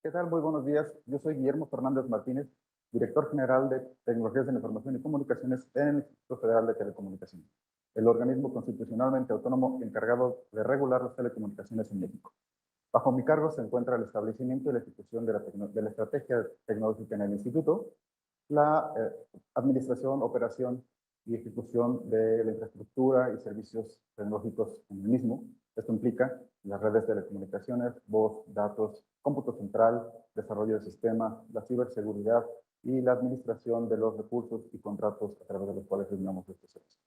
¿Qué tal? Muy buenos días. Yo soy Guillermo Fernández Martínez, director general de Tecnologías de la Información y Comunicaciones en el Instituto Federal de Telecomunicaciones, el organismo constitucionalmente autónomo encargado de regular las telecomunicaciones en México. Bajo mi cargo se encuentra el establecimiento y la ejecución de la estrategia tecnológica en el instituto, la administración, operación y ejecución de la infraestructura y servicios tecnológicos en el mismo. Esto implica las redes de telecomunicaciones, voz, datos, cómputo central, desarrollo de sistemas, la ciberseguridad y la administración de los recursos y contratos a través de los cuales brindamos estos servicios.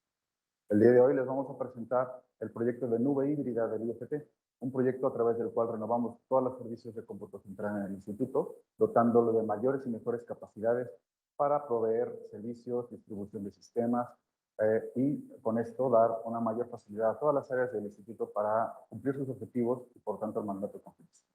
El día de hoy les vamos a presentar el proyecto de nube híbrida del IFT, un proyecto a través del cual renovamos todos los servicios de cómputo central en el instituto, dotándolo de mayores y mejores capacidades para proveer servicios, distribución de sistemas y con esto dar una mayor facilidad a todas las áreas del instituto para cumplir sus objetivos y por tanto el mandato constitucional.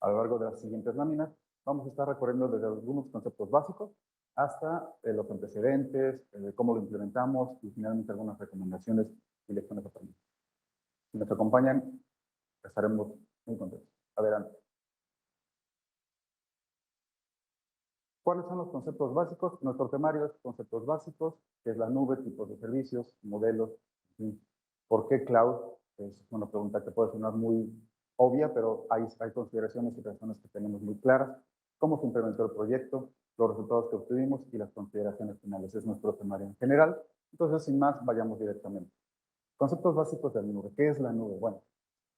A lo largo de las siguientes láminas vamos a estar recorriendo desde algunos conceptos básicos hasta los antecedentes, cómo lo implementamos y finalmente algunas recomendaciones y lecciones aprendidas. Si nos acompañan, estaremos muy contentos. Adelante. ¿Cuáles son los conceptos básicos? Nuestro temario es conceptos básicos, que es la nube, tipos de servicios, modelos. ¿Por qué cloud? Es una pregunta que puede sonar muy obvia, pero hay consideraciones y razones que tenemos muy claras. ¿Cómo se implementó el proyecto? Los resultados que obtuvimos y las consideraciones finales. Es nuestro temario en general. Entonces, sin más, vayamos directamente. Conceptos básicos de la nube. ¿Qué es la nube? Bueno,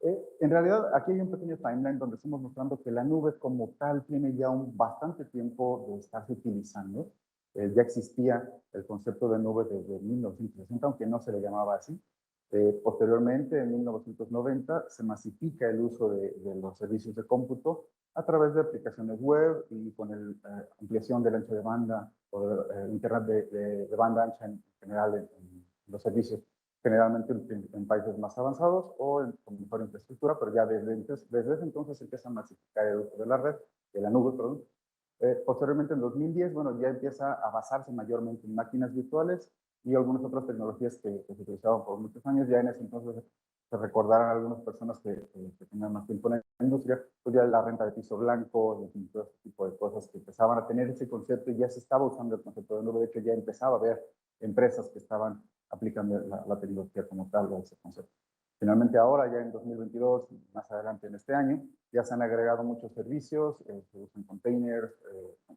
en realidad, aquí hay un pequeño timeline donde estamos mostrando que la nube como tal tiene ya un bastante tiempo de estarse utilizando. Ya existía el concepto de nube desde 1960, aunque no se le llamaba así. Posteriormente, en 1990, se masifica el uso de los servicios de cómputo a través de aplicaciones web y con la ampliación del ancho de banda o de Internet de banda ancha en general en los servicios generalmente en países más avanzados o con mejor infraestructura, pero ya desde ese entonces empieza a masificar el uso de la red, de la nube, perdón. Posteriormente, en 2010, bueno, ya empieza a basarse mayormente en máquinas virtuales y algunas otras tecnologías que se utilizaban por muchos años. Ya en ese entonces se recordarán algunas personas que tenían más tiempo en la industria, pues ya la renta de piso blanco, todo ese tipo de cosas que empezaban a tener ese concepto y ya se estaba usando el concepto de nube. De hecho, ya empezaba a haber empresas que estaban aplicando la tecnología como tal o ese concepto. Finalmente ahora, ya en 2022, más adelante en este año, ya se han agregado muchos servicios, se usan containers,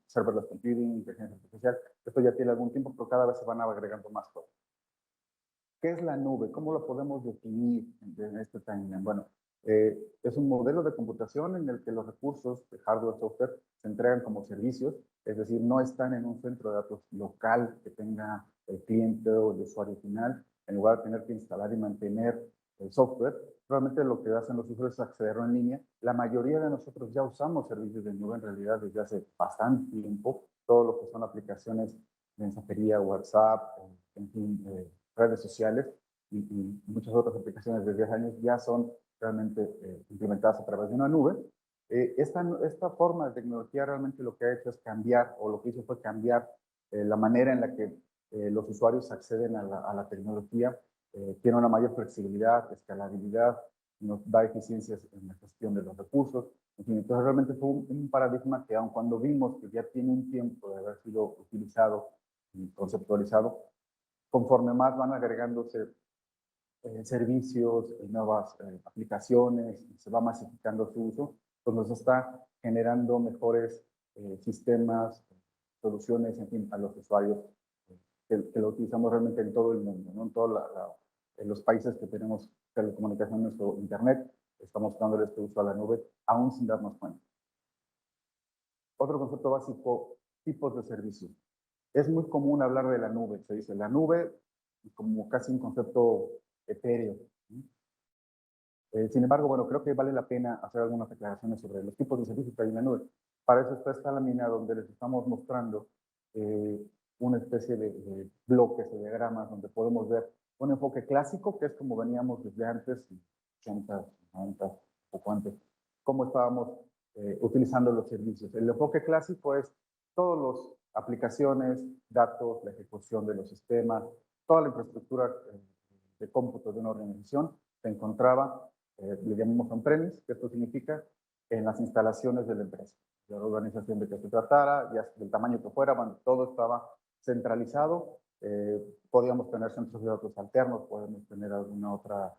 serverless computing, inteligencia artificial. Esto ya tiene algún tiempo, pero cada vez se van agregando más cosas. ¿Qué es la nube? ¿Cómo lo podemos definir en este timeline? Bueno, es un modelo de computación en el que los recursos de hardware y software se entregan como servicios, es decir, no están en un centro de datos local que tenga el cliente o el usuario final, en lugar de tener que instalar y mantener el software. Realmente lo que hacen los usuarios es accederlo en línea. La mayoría de nosotros ya usamos servicios de nube en realidad desde hace bastante tiempo, todo lo que son aplicaciones de mensajería, WhatsApp, en fin, redes sociales y muchas otras aplicaciones desde hace años ya son realmente implementadas a través de una nube. Esta forma de tecnología realmente lo que ha hecho es cambiar, o lo que hizo fue cambiar la manera en la que los usuarios acceden a la tecnología. Tiene una mayor flexibilidad, escalabilidad, nos da eficiencias en la gestión de los recursos. En fin, entonces realmente fue un paradigma que aun cuando vimos que ya tiene un tiempo de haber sido utilizado y conceptualizado, conforme más van agregándose servicios, nuevas aplicaciones, se va masificando su uso, pues nos está generando mejores sistemas, soluciones, en fin, a los usuarios que lo utilizamos realmente en todo el mundo, ¿no? En los países que tenemos telecomunicaciones o internet, estamos dándole este uso a la nube, aún sin darnos cuenta. Otro concepto básico, tipos de servicios. Es muy común hablar de la nube, se dice la nube como casi un concepto etéreo. Sin embargo, bueno, creo que vale la pena hacer algunas declaraciones sobre los tipos de servicios que hay en la nube. Para eso está esta lámina donde les estamos mostrando una especie de bloques o diagramas donde podemos ver un enfoque clásico, que es como veníamos desde antes, 80, 90, poco antes, cómo estábamos utilizando los servicios. El enfoque clásico es todas las aplicaciones, datos, la ejecución de los sistemas, toda la infraestructura de cómputo de una organización se encontraba, le llamamos on-premise, que esto significa en las instalaciones de la empresa, de la organización de que se tratara, ya del tamaño que fuera, bueno, todo estaba centralizado. Podíamos tener centros de datos alternos, podemos tener alguna otra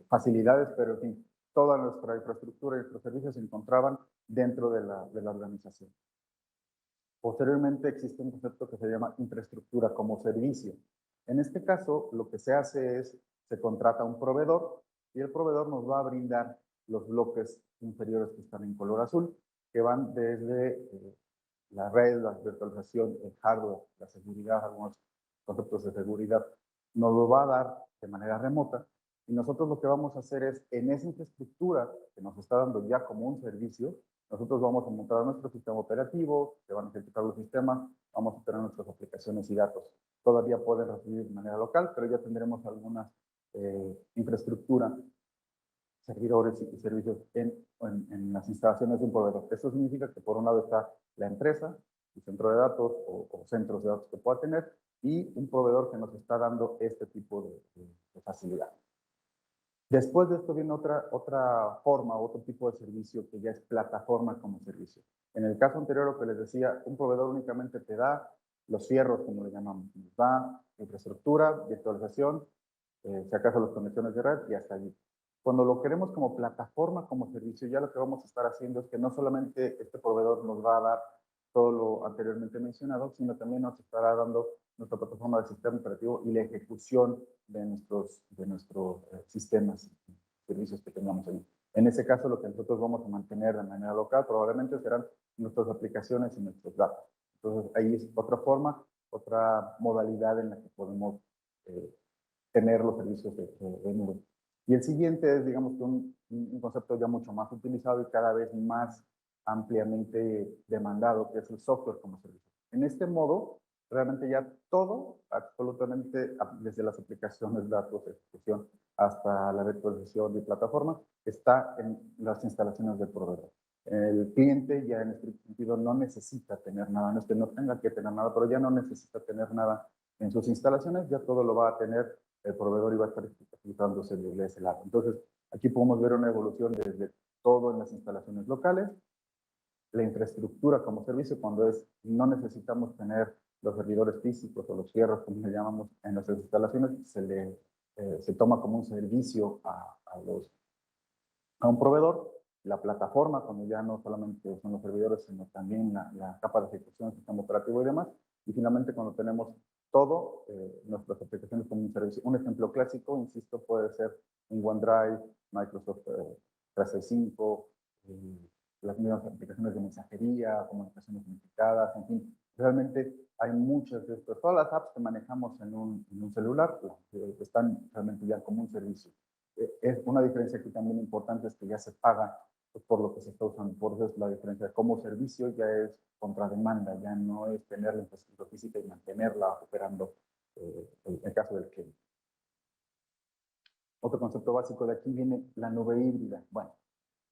facilidades, pero en fin, toda nuestra infraestructura y nuestros servicios se encontraban dentro de la organización. Posteriormente existe un concepto que se llama infraestructura como servicio. En este caso, lo que se hace es, se contrata un proveedor y el proveedor nos va a brindar los bloques inferiores que están en color azul, que van desde la red, la virtualización, el hardware, la seguridad, algunos conceptos de seguridad, nos lo va a dar de manera remota. Y nosotros lo que vamos a hacer es, en esa infraestructura que nos está dando ya como un servicio, nosotros vamos a montar nuestro sistema operativo, se van a ejecutar los sistemas, vamos a tener nuestras aplicaciones y datos. Todavía pueden recibir de manera local, pero ya tendremos alguna infraestructura, servidores y servicios en las instalaciones de un proveedor. Eso significa que por un lado está la empresa, el centro de datos o centros de datos que pueda tener, y un proveedor que nos está dando este tipo de facilidad. Después de esto viene otra forma, otro tipo de servicio que ya es plataforma como servicio. En el caso anterior, lo que les decía, un proveedor únicamente te da los fierros, como le llamamos, nos da infraestructura, virtualización, si acaso las conexiones de red y hasta allí. Cuando lo queremos como plataforma como servicio, ya lo que vamos a estar haciendo es que no solamente este proveedor nos va a dar todo lo anteriormente mencionado, sino también nos estará dando nuestra plataforma de sistema operativo y la ejecución de nuestros sistemas y servicios que tengamos ahí. En ese caso, lo que nosotros vamos a mantener de manera local probablemente serán nuestras aplicaciones y nuestros datos. Entonces, ahí es otra forma, otra modalidad en la que podemos tener los servicios de nube. Y el siguiente es, digamos, un concepto ya mucho más utilizado y cada vez más ampliamente demandado, que es el software como servicio. En este modo, realmente ya todo, absolutamente, desde las aplicaciones, datos, ejecución, hasta la virtualización de plataformas, está en las instalaciones del proveedor. El cliente ya en este sentido no necesita tener nada, no es que no tenga que tener nada, pero ya no necesita tener nada en sus instalaciones, ya todo lo va a tener el proveedor y va a estar ejecutándose de ese lado. Entonces, aquí podemos ver una evolución desde todo en las instalaciones locales, la infraestructura como servicio, cuando no necesitamos tener los servidores físicos o los fierros, como le llamamos en nuestras instalaciones, se toma como un servicio a un proveedor. La plataforma, cuando ya no solamente son los servidores, sino también la capa de ejecución, el sistema operativo y demás. Y finalmente, cuando tenemos todo, nuestras aplicaciones como un servicio. Un ejemplo clásico, insisto, puede ser un OneDrive, Microsoft 365, las mismas aplicaciones de mensajería, comunicaciones unificadas, en fin. Realmente hay muchas de estas. Todas las apps que manejamos en un celular están realmente ya como un servicio. Es una diferencia aquí también importante, es que ya se paga por lo que se está usando. Por eso es la diferencia. Como servicio ya es contra demanda, ya no es tener la infraestructura física y mantenerla operando en el caso del cliente. Otro concepto básico de aquí viene la nube híbrida. Bueno,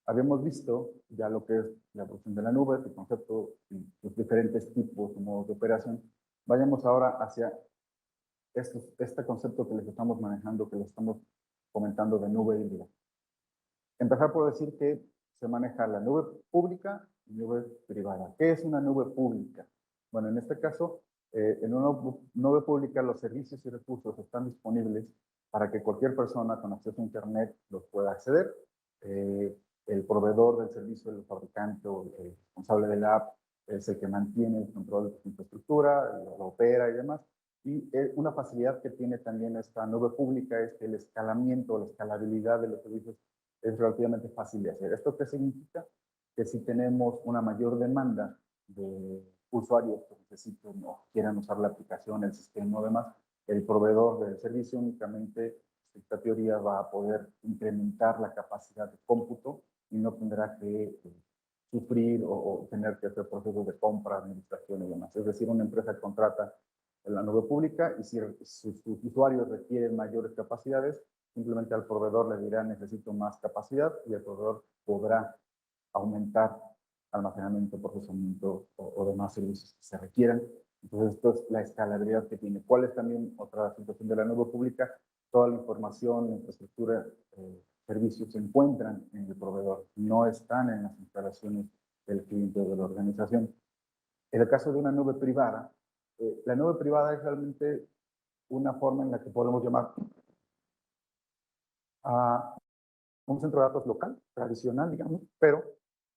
habíamos visto ya lo que es la evolución de la nube, su concepto y los diferentes tipos de modos de operación. Vayamos ahora hacia este concepto que les estamos manejando, que les estamos comentando de nube híbrida. Empezar por decir que se maneja la nube pública y nube privada. ¿Qué es una nube pública? Bueno, en este caso, en una nube pública los servicios y recursos están disponibles para que cualquier persona con acceso a Internet los pueda acceder. El proveedor del servicio, el fabricante o el responsable de la app es el que mantiene el control de su infraestructura, lo opera y demás. Y una facilidad que tiene también esta nube pública es que el escalamiento, la escalabilidad de los servicios es relativamente fácil de hacer. ¿Esto qué significa? Que si tenemos una mayor demanda de usuarios que necesiten o quieran usar la aplicación, el sistema o demás, el proveedor del servicio únicamente, esta teoría va a poder incrementar la capacidad de cómputo y no tendrá que sufrir o tener que hacer procesos de compra, administración y demás. Es decir, una empresa contrata en la nube pública y si sus usuarios requieren mayores capacidades, simplemente al proveedor le dirá necesito más capacidad y el proveedor podrá aumentar almacenamiento, procesamiento o demás servicios que se requieran. Entonces, esto es la escalabilidad que tiene. ¿Cuál es también otra situación de la nube pública? Toda la información, la infraestructura servicios se encuentran en el proveedor, no están en las instalaciones del cliente o de la organización. En el caso de una nube privada, la nube privada es realmente una forma en la que podemos llamar a un centro de datos local, tradicional, digamos, pero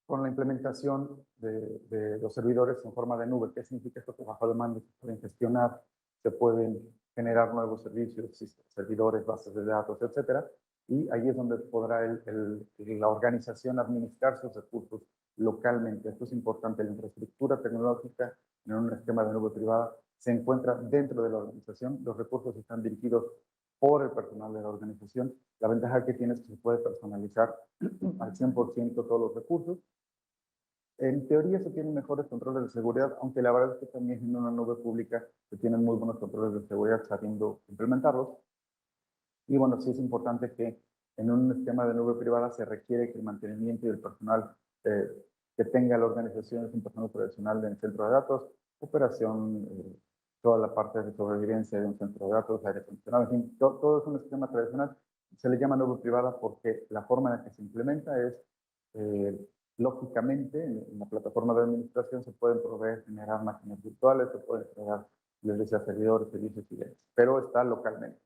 con la implementación de los servidores en forma de nube. ¿Qué significa esto? Que bajo demanda se pueden gestionar, se pueden generar nuevos servicios, servidores, bases de datos, etcétera. Y ahí es donde podrá la organización administrar sus recursos localmente. Esto es importante. La infraestructura tecnológica en un esquema de nube privada se encuentra dentro de la organización. Los recursos están dirigidos por el personal de la organización. La ventaja que tiene es que se puede personalizar al 100% todos los recursos. En teoría se tienen mejores controles de seguridad, aunque la verdad es que también en una nube pública se tienen muy buenos controles de seguridad sabiendo implementarlos. Y bueno, sí es importante que en un esquema de nube privada se requiere que el mantenimiento y el personal que tenga la organización es un personal profesional del centro de datos, operación, toda la parte de sobrevivencia de un centro de datos, aire acondicionado, en fin, todo es un esquema tradicional. Se le llama nube privada porque la forma en la que se implementa es, lógicamente, en la plataforma de administración se pueden proveer, generar máquinas virtuales, se pueden generar, les decía, servidores, servicios y demás, pero está localmente.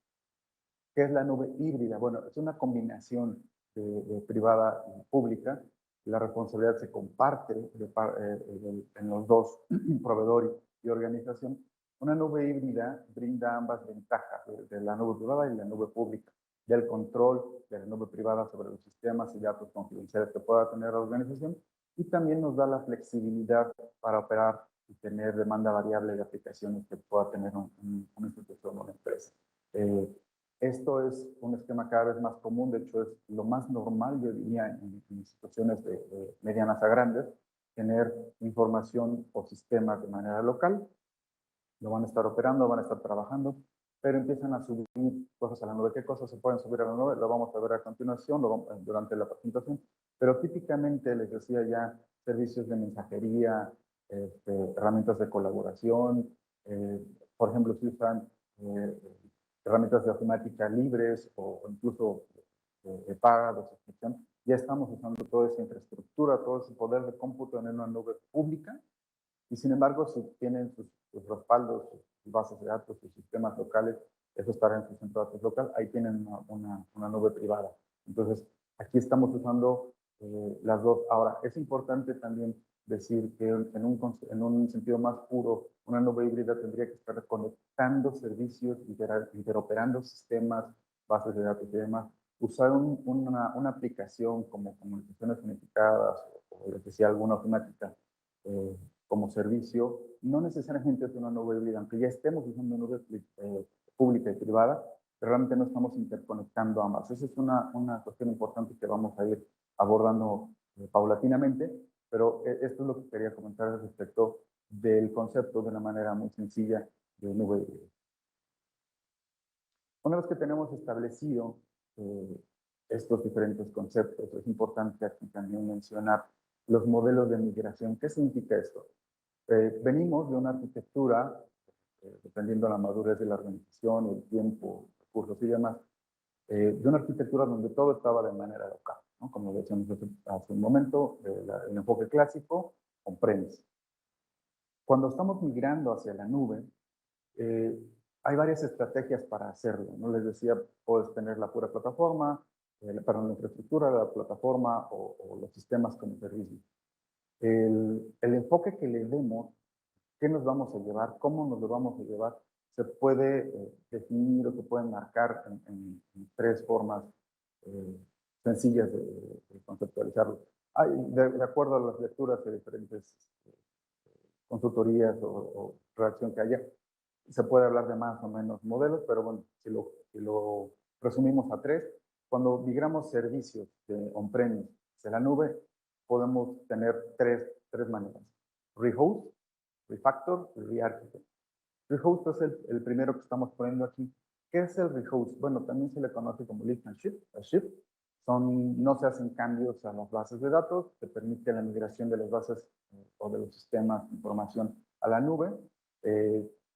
¿Qué es la nube híbrida? Bueno, es una combinación de privada y pública. La responsabilidad se comparte en los dos, proveedor y organización. Una nube híbrida brinda ambas ventajas de la nube privada y la nube pública, del control de la nube privada sobre los sistemas y datos confidenciales que pueda tener la organización, y también nos da la flexibilidad para operar y tener demanda variable de aplicaciones que pueda tener una institución o una empresa. Esto es un esquema cada vez más común, de hecho es lo más normal, yo diría, en situaciones de medianas a grandes, tener información o sistemas de manera local. Lo van a estar operando, van a estar trabajando, pero empiezan a subir cosas a la nube. ¿Qué cosas se pueden subir a la nube? Lo vamos a ver a continuación, durante la presentación, pero típicamente les decía ya servicios de mensajería, herramientas de colaboración, por ejemplo, si usan herramientas de ofimática libres o incluso de paga, de suscripción, ya estamos usando toda esa infraestructura, todo ese poder de cómputo en una nube pública, y sin embargo, si tienen sus respaldos, sus bases de datos, sus sistemas locales, eso estará en su centro de datos local, ahí tienen una nube privada. Entonces, aquí estamos usando las dos. Ahora, es importante también decir que en un sentido más puro, una nube híbrida tendría que estar conectando servicios, interoperando sistemas, bases de datos y demás. Usar una aplicación como comunicaciones unificadas o les decía, alguna automática como servicio, no necesariamente es una nube híbrida, aunque ya estemos usando nube pública y privada, pero realmente no estamos interconectando ambas. Esa es una cuestión importante que vamos a ir abordando paulatinamente, pero esto es lo que quería comentar respecto del concepto de una manera muy sencilla de nube híbrida. Una vez que tenemos establecido estos diferentes conceptos, es importante aquí también mencionar los modelos de migración. ¿Qué significa esto? Venimos de una arquitectura, dependiendo de la madurez de la organización, el tiempo, recursos y demás, de una arquitectura donde todo estaba de manera local, ¿no? Como decíamos hace un momento, el enfoque clásico, on-premise. Cuando estamos migrando hacia la nube, hay varias estrategias para hacerlo, ¿no? Les decía, puedes tener la pura plataforma, perdón, la infraestructura, la plataforma o los sistemas como servicio. El enfoque que le demos, qué nos vamos a llevar, cómo nos lo vamos a llevar, se puede definir o se puede marcar en tres formas sencillas de conceptualizarlo. De acuerdo a las lecturas de diferentes consultorías o redacción que haya, se puede hablar de más o menos modelos, pero bueno, si lo resumimos a tres, cuando migramos servicios de on-premise hacia la nube, podemos tener tres maneras: rehost, refactor y rearchitect. Rehost es el primero que estamos poniendo aquí. ¿Qué es el rehost? Bueno, también se le conoce como lift and shift. No se hacen cambios a las bases de datos, se permite la migración de las bases o de los sistemas de información a la nube.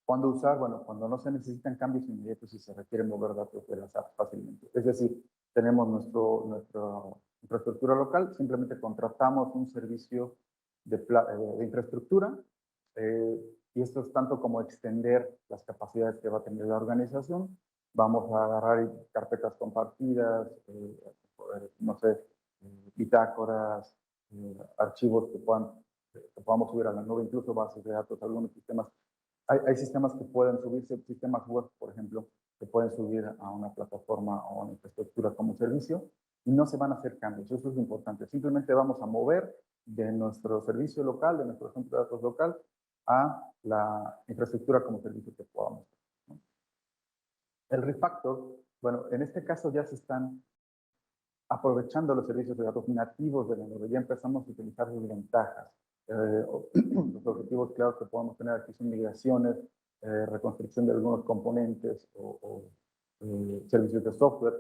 ¿Cuándo usar? Bueno, cuando no se necesitan cambios inmediatos y se requiere mover datos de las apps fácilmente. Es decir, tenemos nuestra infraestructura local, simplemente contratamos un servicio de infraestructura, y esto es tanto como extender las capacidades que va a tener la organización. Vamos a agarrar carpetas compartidas, no sé, bitácoras, archivos que podamos subir a la nube, incluso bases de datos, algunos sistemas. Hay sistemas que pueden subirse, sistemas web, por ejemplo, que pueden subir a una plataforma o a una infraestructura como servicio y no se van a hacer cambios. Eso es importante. Simplemente vamos a mover de nuestro servicio local, de nuestro centro de datos local, a la infraestructura como servicio que podamos. ¿No? El refactor, bueno, en este caso ya se están aprovechando los servicios de datos nativos de la nube. Ya empezamos a utilizar sus ventajas. Los objetivos claros que podemos tener aquí son migraciones, reconstrucción de algunos componentes o servicios de software.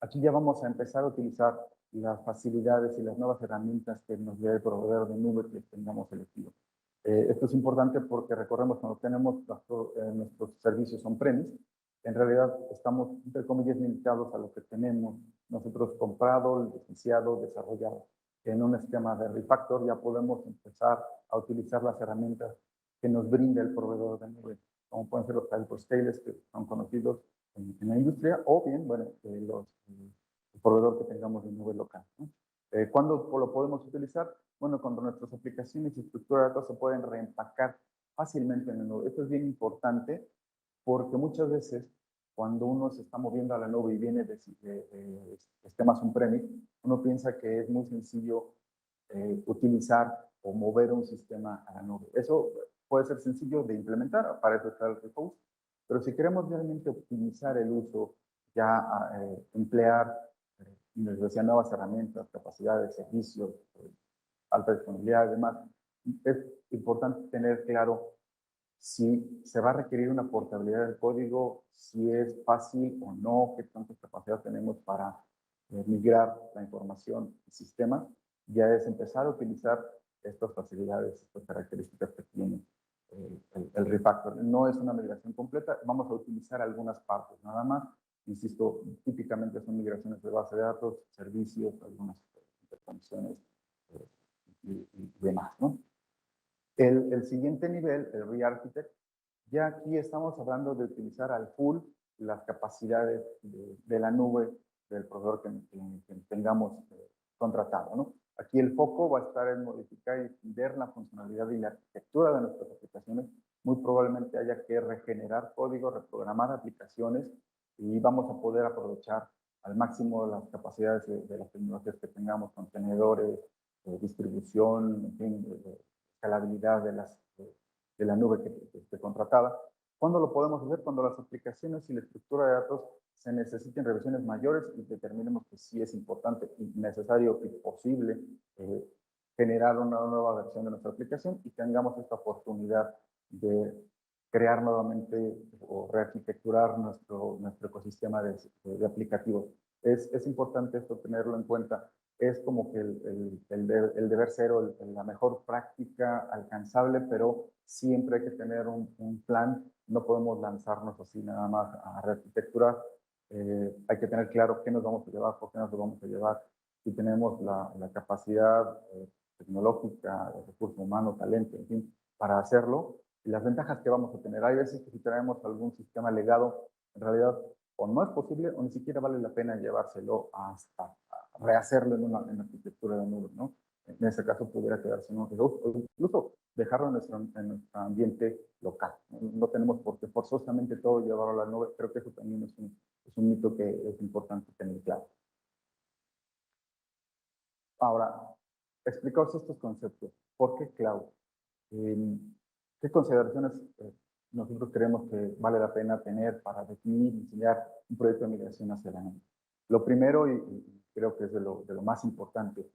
Aquí ya vamos a empezar a utilizar las facilidades y las nuevas herramientas que nos dé el proveedor de nube que tengamos elegido. Esto es importante porque recordemos cuando tenemos nuestros servicios on-premise, en realidad estamos, entre comillas, limitados a lo que tenemos nosotros comprado, licenciado, desarrollado. En un esquema de refactor ya podemos empezar a utilizar las herramientas que nos brinda el proveedor de nube, como pueden ser los hyperscalers que son conocidos en la industria, o bien, bueno, el proveedor que tengamos de nube local, ¿no? ¿Cuándo lo podemos utilizar? Bueno, cuando nuestras aplicaciones y estructura de datos se pueden reempacar fácilmente en la nube. Esto es bien importante porque muchas veces cuando uno se está moviendo a la nube y viene de sistemas on-premise, uno piensa que es muy sencillo utilizar o mover un sistema a la nube. Eso puede ser sencillo de implementar, para eso está el repose, pero si queremos realmente optimizar el uso, ya emplear, les decía, nuevas herramientas, capacidades, servicios, alta disponibilidad y demás, es importante tener claro si se va a requerir una portabilidad del código, si es fácil o no, qué tanta capacidad tenemos para migrar la información y sistemas, ya es empezar a utilizar estas facilidades, estas características que tiene el refactor. No es una migración completa, vamos a utilizar algunas partes nada más. Insisto, típicamente son migraciones de base de datos, servicios, algunas interconexiones y demás, ¿no? El siguiente nivel, el re-architect, ya aquí estamos hablando de utilizar al full las capacidades de la nube del proveedor que tengamos contratado, ¿no? Aquí el foco va a estar en modificar y extender la funcionalidad y la arquitectura de nuestras aplicaciones. Muy probablemente haya que regenerar código, reprogramar aplicaciones y vamos a poder aprovechar al máximo las capacidades de las tecnologías que tengamos, contenedores, distribución, en fin, escalabilidad de la nube que esté contratada. ¿Cuándo lo podemos hacer? Cuando las aplicaciones y la estructura de datos se necesiten revisiones mayores y determinemos que sí es importante y necesario y posible generar una nueva versión de nuestra aplicación y tengamos esta oportunidad de crear nuevamente o rearquitecturar nuestro ecosistema de aplicativos. Es importante esto tenerlo en cuenta. Es como que el deber ser o la mejor práctica alcanzable, pero siempre hay que tener un plan. No podemos lanzarnos así nada más a rearquitecturar. Hay que tener claro qué nos vamos a llevar, por qué nos lo vamos a llevar. Si tenemos la capacidad tecnológica, recurso humano, talento, en fin, para hacerlo, y las ventajas que vamos a tener. Hay veces que si tenemos algún sistema legado, en realidad o no es posible o ni siquiera vale la pena llevárselo hasta rehacerlo en una arquitectura de nube, ¿no? En ese caso pudiera quedarse en un reloj o incluso dejarlo en nuestro ambiente local. No tenemos por qué forzosamente todo llevarlo a la nube. Creo que eso también es un mito que es importante tener claro. Ahora, explicaos estos conceptos. ¿Por qué cloud? ¿Qué consideraciones nosotros creemos que vale la pena tener para definir y diseñar un proyecto de migración hacia la nube? Lo primero, y creo que es de lo más importante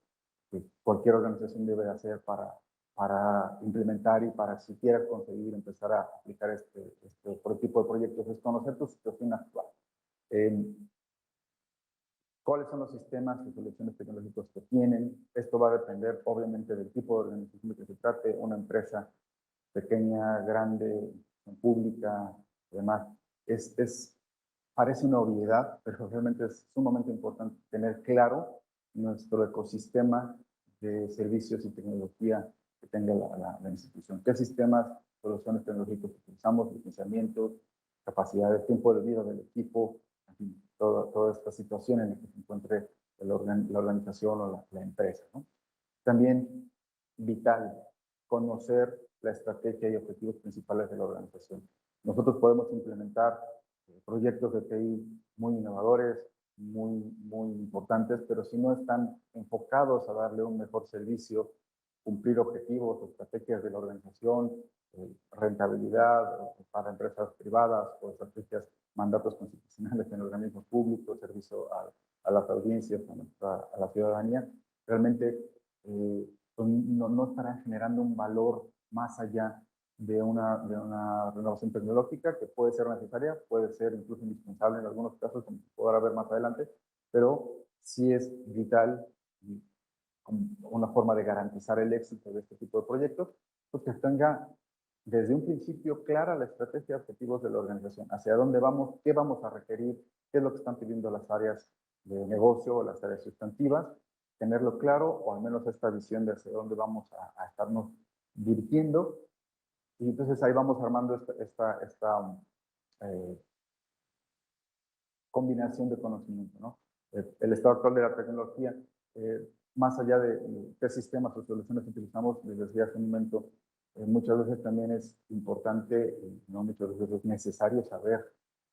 que cualquier organización debe hacer para implementar y para siquiera conseguir empezar a aplicar este tipo de proyectos, es conocer tu situación actual. ¿Cuáles son los sistemas y soluciones tecnológicos que tienen? Esto va a depender, obviamente, del tipo de organización de que se trate, una empresa pequeña, grande, pública, además. Es Parece una obviedad, pero realmente es sumamente importante tener claro nuestro ecosistema de servicios y tecnología que tenga la institución. ¿Qué sistemas, soluciones tecnológicas utilizamos, licenciamientos, capacidades, tiempo de vida del equipo, en fin, toda esta situación en la que se encuentre la organización o la empresa, ¿no? También vital conocer la estrategia y objetivos principales de la organización. Nosotros podemos implementar proyectos de TI muy innovadores, muy importantes, pero si no están enfocados a darle un mejor servicio, cumplir objetivos, estrategias de la organización, rentabilidad para empresas privadas o estrategias, mandatos constitucionales en organismos públicos, servicio a las audiencias, a la ciudadanía, realmente pues no estarán generando un valor más allá de una renovación tecnológica que puede ser necesaria, puede ser incluso indispensable en algunos casos, como podrá ver más adelante, pero sí es vital y como una forma de garantizar el éxito de este tipo de proyectos, pues que tenga desde un principio clara la estrategia y objetivos de la organización, hacia dónde vamos, qué vamos a requerir, qué es lo que están pidiendo las áreas de negocio o las áreas sustantivas, tenerlo claro o al menos esta visión de hacia dónde vamos a estarnos dirigiendo y entonces ahí vamos armando esta eh, combinación de conocimiento, ¿no? El estado actual de la tecnología, más allá de qué sistemas o soluciones utilizamos, les decía hace un momento, muchas veces también es importante, no muchas veces es necesario saber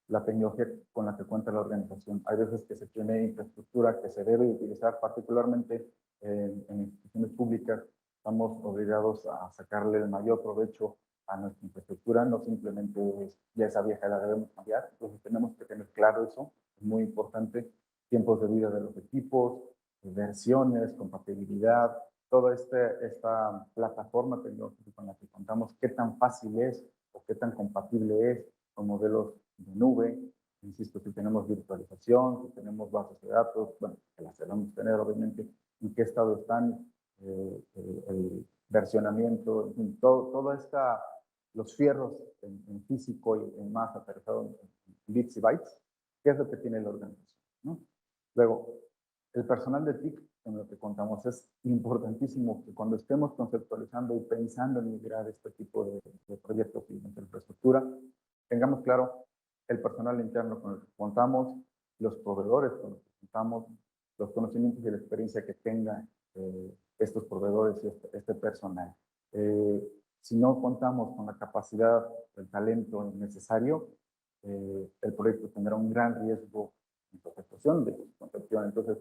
la tecnología con la que cuenta la organización. Hay veces que se tiene infraestructura que se debe utilizar, particularmente en instituciones públicas, estamos obligados a sacarle el mayor provecho a nuestra infraestructura, no simplemente es, ya esa vieja la debemos cambiar, entonces tenemos que tener claro eso, es muy importante, tiempos de vida de los equipos, versiones, compatibilidad, toda esta plataforma tecnológica con la que contamos, qué tan fácil es o qué tan compatible es con modelos de nube, insisto, si tenemos virtualización, si tenemos bases de datos, bueno, que las debemos tener obviamente, en qué estado están, el versionamiento, en fin, toda esta los fierros en físico y en masa aterrizado en bits y bytes, ¿qué es lo que tiene la organización? ¿No? Luego, el personal de TIC, en lo que contamos, es importantísimo que cuando estemos conceptualizando y pensando en migrar este tipo de proyectos y de infraestructura, tengamos claro el personal interno con el que contamos, los proveedores con los que contamos, los conocimientos y la experiencia que tengan estos proveedores y este personal. Si no contamos con la capacidad, el talento necesario, el proyecto tendrá un gran riesgo de ejecución, de concepción. Entonces,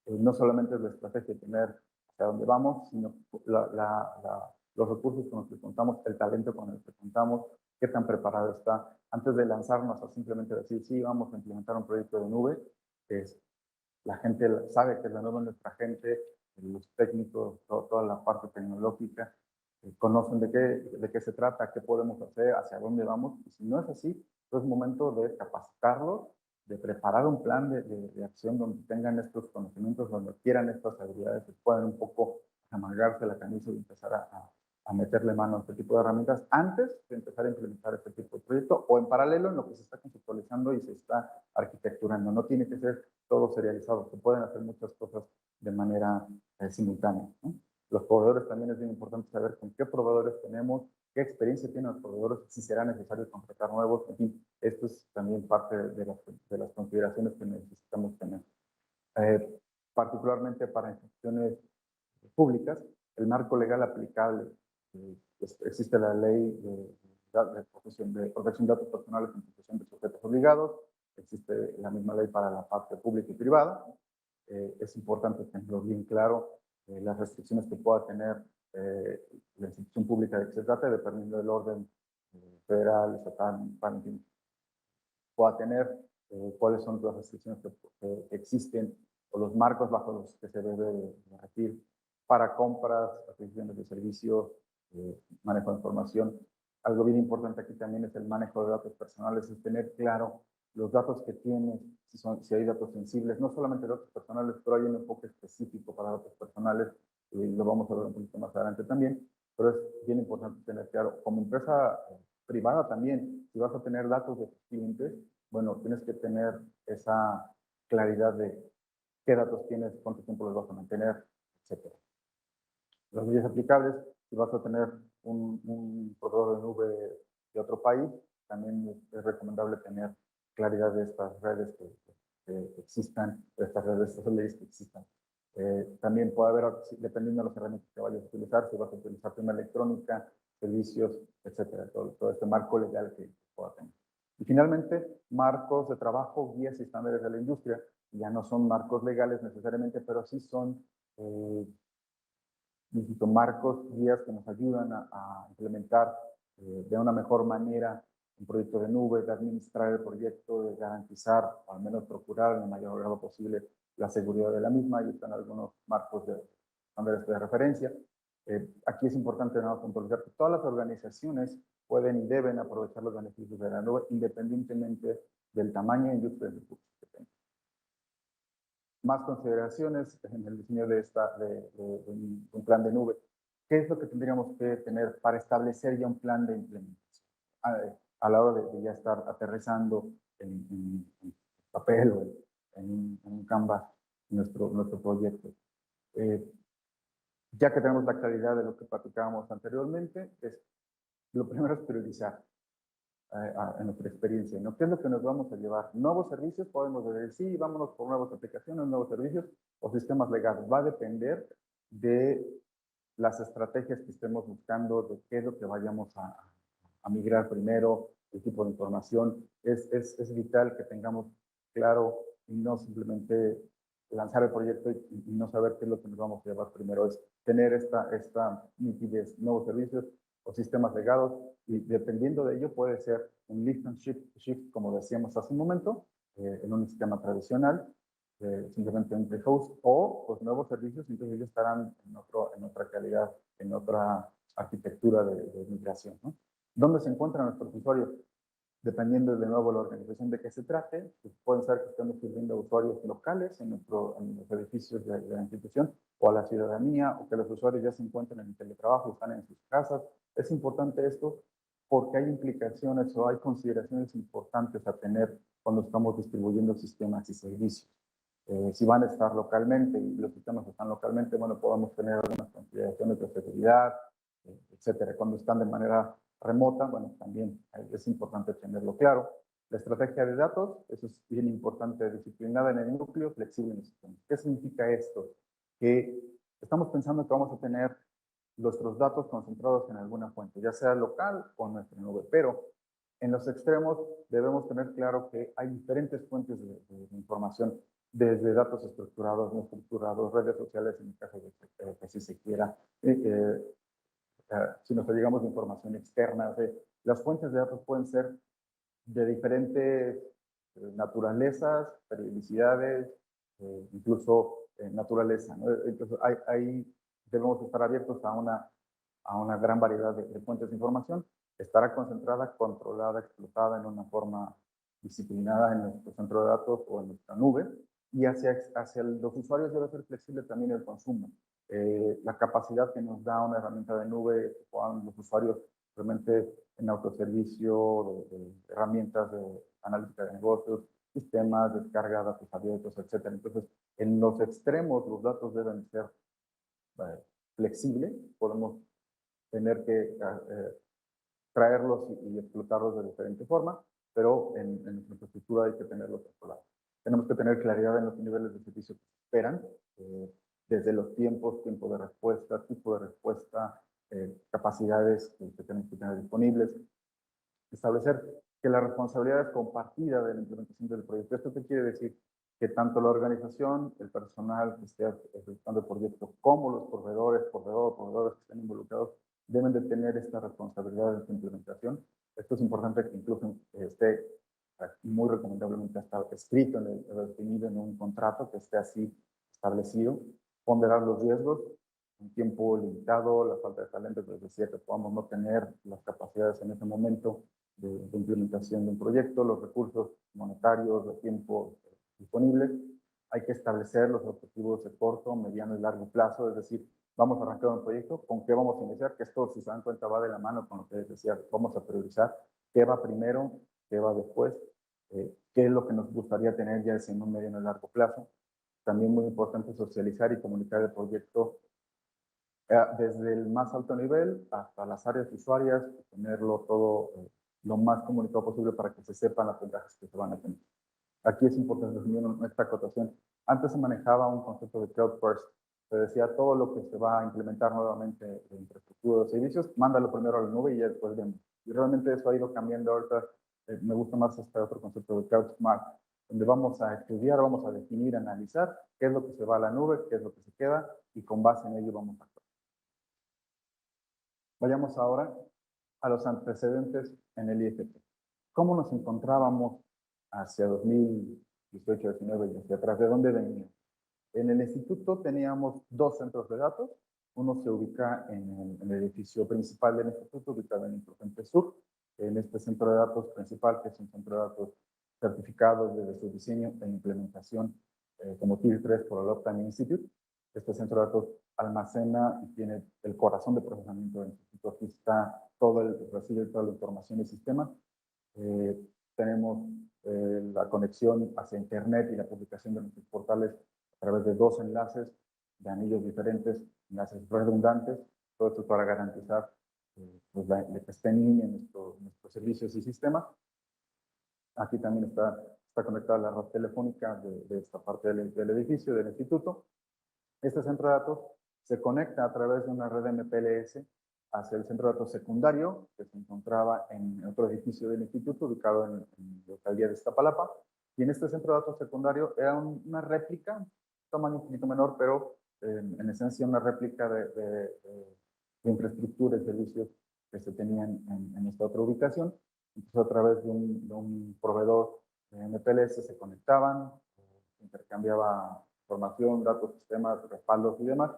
no solamente es la estrategia de tener hacia dónde vamos, sino los recursos con los que contamos, el talento con el que contamos, qué tan preparado está. Antes de lanzarnos a simplemente decir, sí, vamos a implementar un proyecto de nube, es, la gente sabe que es la nube nuestra gente, los técnicos, toda la parte tecnológica, conocen de qué se trata, qué podemos hacer, hacia dónde vamos. Y si no es así, pues es momento de capacitarlos, de preparar un plan de acción donde tengan estos conocimientos, donde quieran estas habilidades, que puedan un poco amargarse la camisa y empezar a meterle mano a este tipo de herramientas antes de empezar a implementar este tipo de proyecto o en paralelo en lo que se está conceptualizando y se está arquitecturando. No tiene que ser todo serializado, se pueden hacer muchas cosas de manera simultánea, ¿no? Los proveedores también es bien importante saber con qué proveedores tenemos, qué experiencia tienen los proveedores, si será necesario contratar nuevos. En fin, esto es también parte de las consideraciones que necesitamos tener. Eh, Particularmente para instituciones públicas, el marco legal aplicable. Existe la ley de protección de datos personales en protección de sujetos obligados, existe la misma ley para la parte pública y privada. Es importante tenerlo bien claro, las restricciones que pueda tener la institución pública de que se trate, dependiendo del orden federal, estatal, municipal, en fin, pueda tener, cuáles son las restricciones que existen o los marcos bajo los que se debe de regir para compras, adquisiciones de servicios, manejo de información. Algo bien importante aquí también es el manejo de datos personales, es tener claro los datos que tienes, si hay datos sensibles, no solamente datos personales, pero hay un enfoque específico para datos personales, y lo vamos a ver un poquito más adelante también, pero es bien importante tener claro, como empresa privada también, si vas a tener datos de tus clientes, bueno, tienes que tener esa claridad de qué datos tienes, cuánto tiempo los vas a mantener, etc. Las leyes aplicables, si vas a tener un proveedor de nube de otro país, también es recomendable tener claridad de estas redes que existan, de estas redes, estas leyes que existan. También puede haber, dependiendo de las herramientas que vayas a utilizar, si vas a utilizar firma electrónica, servicios, etcétera, todo este marco legal que pueda tener. Y finalmente, marcos de trabajo, guías y estándares de la industria, ya no son marcos legales necesariamente, pero sí son marcos, guías que nos ayudan a implementar de una mejor manera un proyecto de nube, de administrar el proyecto, de garantizar, o al menos procurar en el mayor grado posible la seguridad de la misma. Ahí están algunos marcos de estándares de referencia. Aquí es importante puntualizar que todas las organizaciones pueden y deben aprovechar los beneficios de la nube independientemente del tamaño e industria de recursos que tengan. Más consideraciones en el diseño de un plan de nube. ¿Qué es lo que tendríamos que tener para establecer ya un plan de implementación? A la hora de ya estar aterrizando en papel o en un Canvas nuestro proyecto. Ya que tenemos la claridad de lo que platicábamos anteriormente, lo primero es priorizar en nuestra experiencia, ¿no? ¿Qué es lo que nos vamos a llevar? ¿Nuevos servicios? Podemos decir, sí, vámonos por nuevas aplicaciones, nuevos servicios o sistemas legados. Va a depender de las estrategias que estemos buscando, de qué es lo que vayamos a migrar primero, el tipo de información. Es vital que tengamos claro y no simplemente lanzar el proyecto y no saber qué es lo que nos vamos a llevar primero. Es tener esta nitidez, nuevos servicios o sistemas legados, y dependiendo de ello puede ser un lift and shift como decíamos hace un momento, en un sistema tradicional, simplemente un pre-host, o pues, nuevos servicios, entonces ellos estarán en otra calidad, en otra arquitectura de migración, ¿no? ¿Dónde se encuentran nuestros usuarios? Dependiendo de nuevo la organización de que se trate, pues pueden ser que estemos sirviendo a usuarios locales en los edificios de la institución o a la ciudadanía, o que los usuarios ya se encuentran en el teletrabajo, están en sus casas. Es importante esto porque hay implicaciones o hay consideraciones importantes a tener cuando estamos distribuyendo sistemas y servicios. Si van a estar localmente y los sistemas están localmente, bueno, podemos tener algunas consideraciones de seguridad, etcétera. Cuando están de manera remota, bueno, también es importante tenerlo claro. La estrategia de datos, eso es bien importante, disciplinada en el núcleo, flexible en el sistema. ¿Qué significa esto? Que estamos pensando que vamos a tener nuestros datos concentrados en alguna fuente, ya sea local o en nuestra nube, pero en los extremos debemos tener claro que hay diferentes fuentes de información, desde datos estructurados, no estructurados, redes sociales, en el caso de que así se quiera, si nos llegamos de información externa. Las fuentes de datos pueden ser de diferentes naturalezas, periodicidades, incluso naturaleza, ¿no? Entonces, ahí debemos estar abiertos a una gran variedad de fuentes de información. Estará concentrada, controlada, explotada en una forma disciplinada en nuestro centro de datos o en nuestra nube. Y hacia los usuarios debe ser flexible también el consumo. La capacidad que nos da una herramienta de nube, que puedan los usuarios realmente en autoservicio, de herramientas de analítica de negocios, sistemas, descarga, datos abiertos, etc. Entonces, en los extremos los datos deben ser flexibles, podemos tener que traerlos y explotarlos de diferente forma, pero en nuestra infraestructura hay que tenerlos controlados. Tenemos que tener claridad en los niveles de servicio que se esperan, desde los tiempos, tiempo de respuesta, tipo de respuesta, capacidades que tenemos que tener disponibles. Establecer que la responsabilidad es compartida de la implementación del proyecto. ¿Esto qué quiere decir? Que tanto la organización, el personal que esté ejecutando el proyecto, como los proveedores que estén involucrados, deben de tener esta responsabilidad de su implementación. Esto es importante que incluso esté muy recomendablemente hasta escrito, definido en un contrato, que esté así establecido. Ponderar los riesgos, un tiempo limitado, la falta de talento, que les decía que podamos no tener las capacidades en ese momento de implementación de un proyecto, los recursos monetarios, de tiempo disponibles. Hay que establecer los objetivos de corto, mediano y largo plazo, es decir, vamos a arrancar un proyecto, ¿con qué vamos a iniciar? Que esto, si se dan cuenta, va de la mano con lo que les decía, vamos a priorizar qué va primero, qué va después, qué es lo que nos gustaría tener ya en un medio y largo plazo. También muy importante socializar y comunicar el proyecto desde el más alto nivel hasta las áreas usuarias, tenerlo todo lo más comunicado posible para que se sepan las ventajas que se van a tener. Aquí es importante definir esta acotación. Antes se manejaba un concepto de cloud first. Se decía todo lo que se va a implementar nuevamente de infraestructura de servicios, mándalo primero a la nube y ya después vemos. Y realmente eso ha ido cambiando ahorita. Me gusta más este otro concepto de cloud smart, donde vamos a estudiar, vamos a definir, analizar qué es lo que se va a la nube, qué es lo que se queda, y con base en ello vamos a actuar. Vayamos ahora a los antecedentes en el IFT. ¿Cómo nos encontrábamos hacia 2018, 19 y hacia atrás? ¿De dónde veníamos? En el instituto teníamos dos centros de datos. Uno se ubica en el edificio principal del instituto, ubicado en Insurgente Sur. En este centro de datos principal, que es un centro de datos certificado desde su diseño e implementación como Tier 3 por el Optime Institute. Este centro de datos almacena y tiene el corazón de procesamiento del instituto. Aquí está todo recibe toda la información del sistema. Tenemos la conexión hacia Internet y la publicación de nuestros portales a través de dos enlaces de anillos diferentes, enlaces redundantes, todo esto para garantizar pues que esté en línea nuestros servicios y sistemas. Aquí también está conectada la red telefónica de esta parte del edificio, del instituto. Este centro de datos se conecta a través de una red MPLS hacia el centro de datos secundario, que se encontraba en otro edificio del instituto, ubicado en la alcaldía de Iztapalapa. Y en este centro de datos secundario era una réplica, tamaño un poquito menor, pero en esencia una réplica de infraestructura y servicios que se tenían en esta otra ubicación. Entonces, a través de un proveedor de MPLS se conectaban, intercambiaba información, datos, sistemas, respaldos y demás.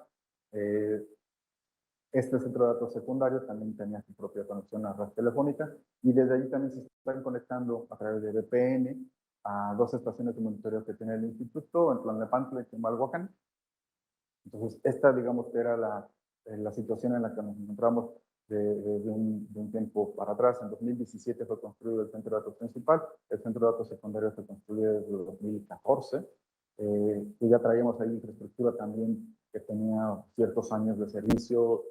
Este centro de datos secundario también tenía su propia conexión a red telefónica y desde allí también se están conectando a través de VPN a dos estaciones de monitoreo que tiene el instituto en Tlalnepantla y Chimalhuacán. Entonces, esta, digamos, que era la situación en la que nos encontramos de un tiempo para atrás. En 2017 fue construido el centro de datos principal, el centro de datos secundario se construyó desde 2014. Y ya traíamos ahí infraestructura también que tenía ciertos años de servicio,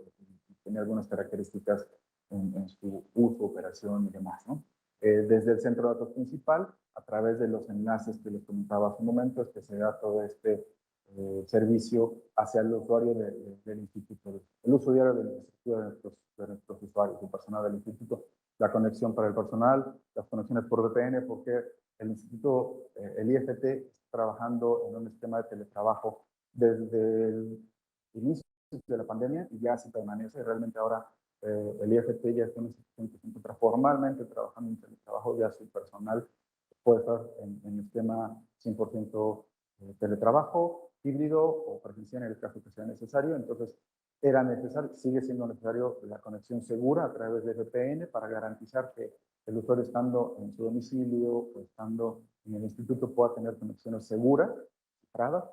tenía algunas características en su uso, operación y demás, ¿no? Desde el centro de datos principal, a través de los enlaces que les comentaba hace un momento, es que se da todo este servicio hacia el usuario del instituto, el uso diario de la infraestructura de nuestros usuarios, el personal del instituto, la conexión para el personal, las conexiones por VPN, porque el instituto, el IFT, está trabajando en un esquema de teletrabajo desde el inicio de la pandemia y ya se permanece. Realmente ahora el IFT ya es una institución que se encuentra formalmente trabajando en teletrabajo, ya su personal puede estar en esquema 100% teletrabajo, híbrido o presencial en el caso que sea necesario. Entonces, era necesario, sigue siendo necesario la conexión segura a través de VPN para garantizar que el usuario estando en su domicilio o estando en el instituto pueda tener conexiones seguras, cifradas,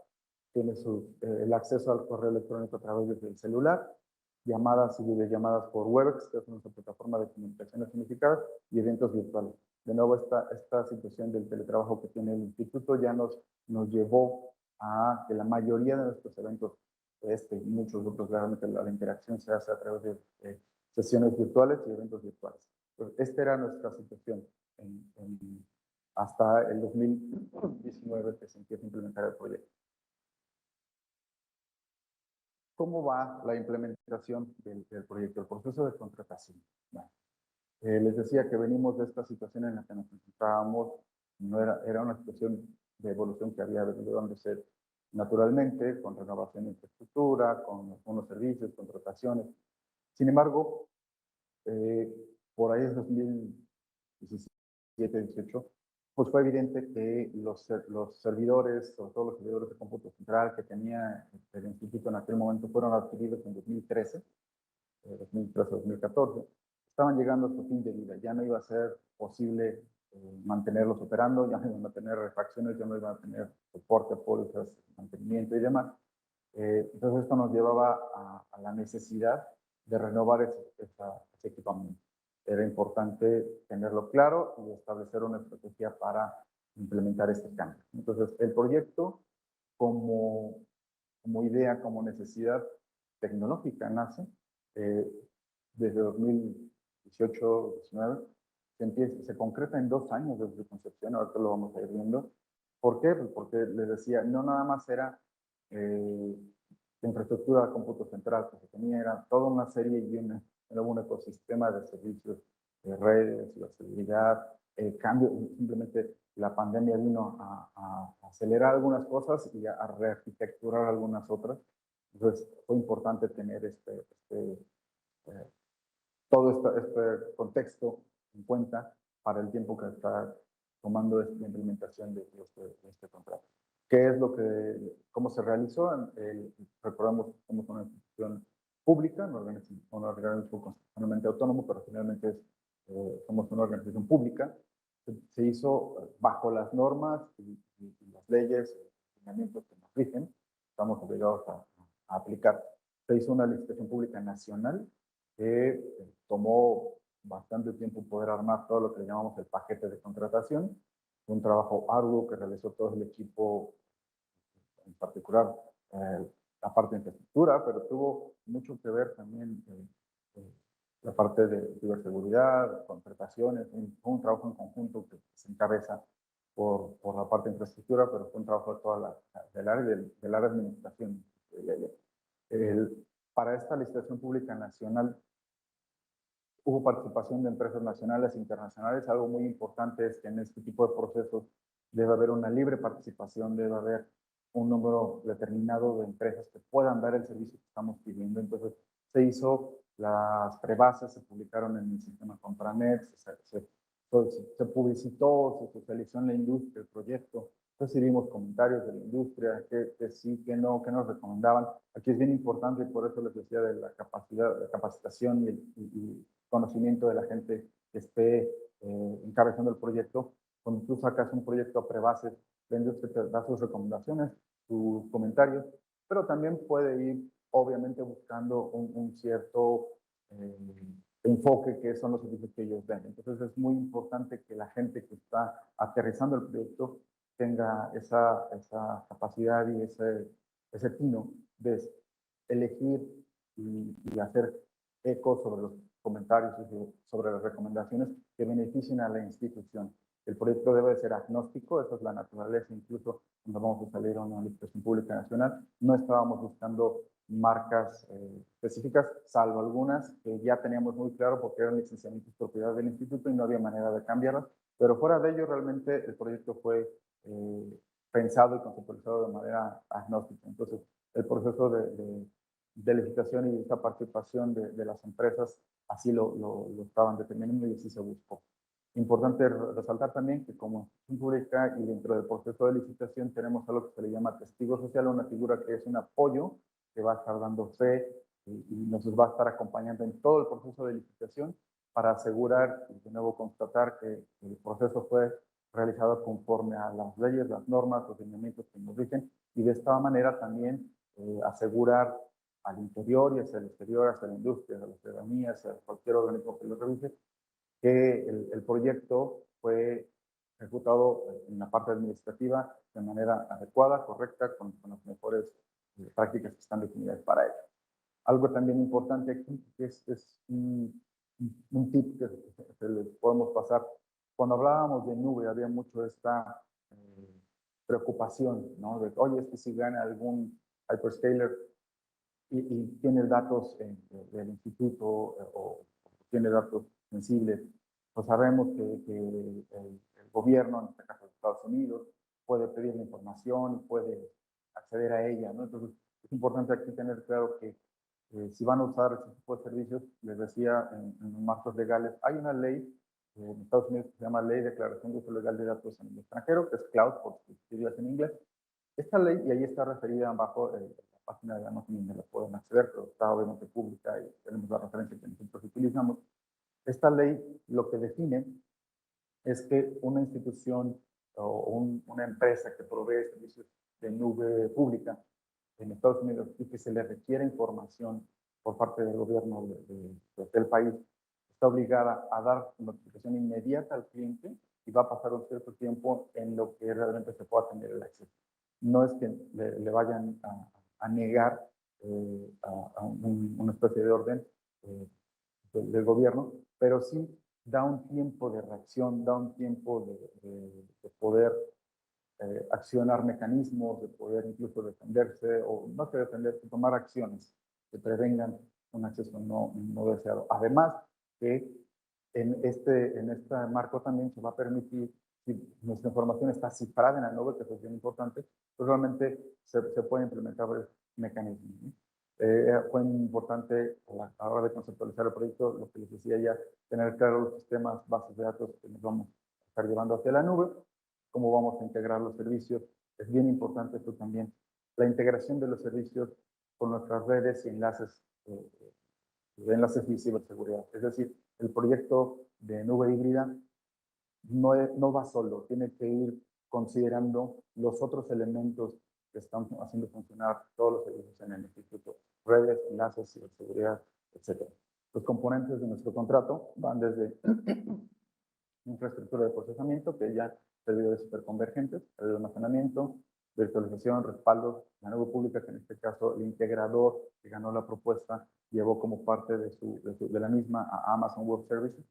tiene el acceso al correo electrónico a través del celular, llamadas y videollamadas por Webex, que es nuestra plataforma de comunicaciones unificadas, y eventos virtuales. De nuevo, esta situación del teletrabajo que tiene el instituto ya nos llevó a que la mayoría de nuestros eventos, y muchos otros, realmente la interacción se hace a través de sesiones virtuales y eventos virtuales. Pues esta era nuestra situación hasta el 2019 que se empieza a implementar el proyecto. ¿Cómo va la implementación del proyecto, el proceso de contratación? Bueno, les decía que venimos de esta situación en la que nos encontrábamos, no era una situación de evolución que había venido dándose naturalmente, con renovación de infraestructura, con unos servicios, contrataciones. Sin embargo, por ahí en 2017, 18, pues fue evidente que los servidores, sobre todo los servidores de cómputo central que tenía el instituto en aquel momento, fueron adquiridos en 2013, 2014, estaban llegando a su fin de vida. Ya no iba a ser posible mantenerlos operando, ya no iban a tener refacciones, ya no iban a tener soporte, pólizas, mantenimiento y demás. Entonces esto nos llevaba a la necesidad de renovar ese equipamiento. era importante tenerlo claro y establecer una estrategia para implementar este cambio. Entonces, el proyecto como idea, como necesidad tecnológica nace eh, desde 2018-19, se concreta en 2 años desde su concepción, ahorita lo vamos a ir viendo. ¿Por qué? Pues porque les decía, no nada más era la infraestructura de cómputo central que se tenía, era toda una serie y era un ecosistema de servicios, de redes, ciberseguridad, el cambio, simplemente la pandemia vino a acelerar algunas cosas y a rearquitecturar algunas otras. Entonces fue importante tener todo este contexto en cuenta para el tiempo que está tomando la implementación de este contrato. ¿Qué es lo que, cómo se realizó? Recordamos, somos una institución pública, un organismo constitucionalmente autónomo, pero finalmente somos una organización pública. Se hizo bajo las normas y las leyes, los lineamientos que nos rigen, estamos obligados a aplicar. Se hizo una licitación pública nacional que tomó bastante tiempo poder armar todo lo que le llamamos el paquete de contratación. Un trabajo arduo que realizó todo el equipo, en particular la parte de infraestructura, pero tuvo mucho que ver también la parte de ciberseguridad, contrataciones, fue un trabajo en conjunto que se encabeza por la parte de infraestructura, pero fue un trabajo de toda del área de administración. Para esta licitación pública nacional hubo participación de empresas nacionales e internacionales. Algo muy importante es que en este tipo de procesos debe haber una libre participación, debe haber un número determinado de empresas que puedan dar el servicio que estamos pidiendo. Entonces, se hizo, las prebases se publicaron en el sistema Compranet, se publicitó, se socializó en la industria el proyecto, recibimos comentarios de la industria, que sí, que no, que nos recomendaban. Aquí es bien importante y por eso les decía de la capacidad, la capacitación y conocimiento de la gente que esté encabezando el proyecto. Cuando tú sacas un proyecto a prebase, la industria te da sus recomendaciones, sus comentarios, pero también puede ir, obviamente, buscando un cierto enfoque que son los servicios que ellos ven. Entonces es muy importante que la gente que está aterrizando el proyecto tenga esa capacidad y ese tino de elegir y hacer eco sobre los comentarios y sobre las recomendaciones que beneficien a la institución. El proyecto debe ser agnóstico, esa es la naturaleza, incluso cuando vamos a salir a una licitación pública nacional, no estábamos buscando marcas específicas, salvo algunas que ya teníamos muy claro porque eran licenciamientos propiedad del instituto y no había manera de cambiarlas, pero fuera de ello realmente el proyecto fue pensado y conceptualizado de manera agnóstica. Entonces, el proceso de licitación y esta participación de las empresas así lo estaban determinando y así se buscó. Importante resaltar también que como institución pública y dentro del proceso de licitación tenemos algo que se le llama testigo social, una figura que es un apoyo que va a estar dando fe y nos va a estar acompañando en todo el proceso de licitación para asegurar y de nuevo constatar que el proceso fue realizado conforme a las leyes, las normas, los lineamientos que nos rigen y de esta manera también asegurar al interior y hacia el exterior, hacia la industria, hacia la ciudadanía, hacia cualquier organismo que lo revise, que el proyecto fue ejecutado en la parte administrativa de manera adecuada, correcta, con las mejores prácticas que están definidas para ello. Algo también importante aquí es un tip que les podemos pasar. Cuando hablábamos de nube, había mucho esta preocupación, ¿no? De, oye, es que si gana algún hyperscaler y tiene datos del instituto o tiene datos sensibles, pues sabemos que el gobierno, en este caso de Estados Unidos, puede pedir la información y puede acceder a ella, ¿no? Entonces, es importante aquí tener claro que si van a usar este tipo de servicios, les decía en marcos legales, hay una ley en Estados Unidos que se llama Ley de Declaración de Uso Legal de Datos en el Extranjero, que es CLOUD, por sus siglas en inglés. Esta ley, y ahí está referida abajo la página de Amazon donde la pueden acceder, pero está obviamente pública y tenemos la referencia que nosotros utilizamos. Esta ley lo que define es que una institución o una empresa que provee servicios de nube pública en Estados Unidos y que se le requiere información por parte del gobierno del país, está obligada a dar notificación inmediata al cliente y va a pasar un cierto tiempo en lo que realmente se pueda tener el acceso. No es que le vayan a negar una especie de orden del gobierno, pero sí da un tiempo de reacción, da un tiempo de poder accionar mecanismos, de poder incluso defenderse, o no que defenderse, tomar acciones que prevengan un acceso no deseado. Además que en este marco también se va a permitir, si nuestra información está cifrada en la nube, que eso es bien importante, pues realmente se pueden implementar varios mecanismos, ¿no? Fue muy importante a la hora de conceptualizar el proyecto, lo que les decía ya, tener claros los sistemas, bases de datos que nos vamos a estar llevando hacia la nube, cómo vamos a integrar los servicios. Es bien importante esto también, la integración de los servicios con nuestras redes y enlaces de ciberseguridad. Es decir, el proyecto de nube híbrida no va solo, tiene que ir considerando los otros elementos que están haciendo funcionar todos los servicios en el instituto, redes, enlaces, ciberseguridad, etc. Los componentes de nuestro contrato van desde infraestructura de procesamiento, que ya servidores hiperconvergentes, red de almacenamiento, virtualización, respaldos, la nube pública, que en este caso el integrador que ganó la propuesta llevó como parte de la misma a Amazon Web Services.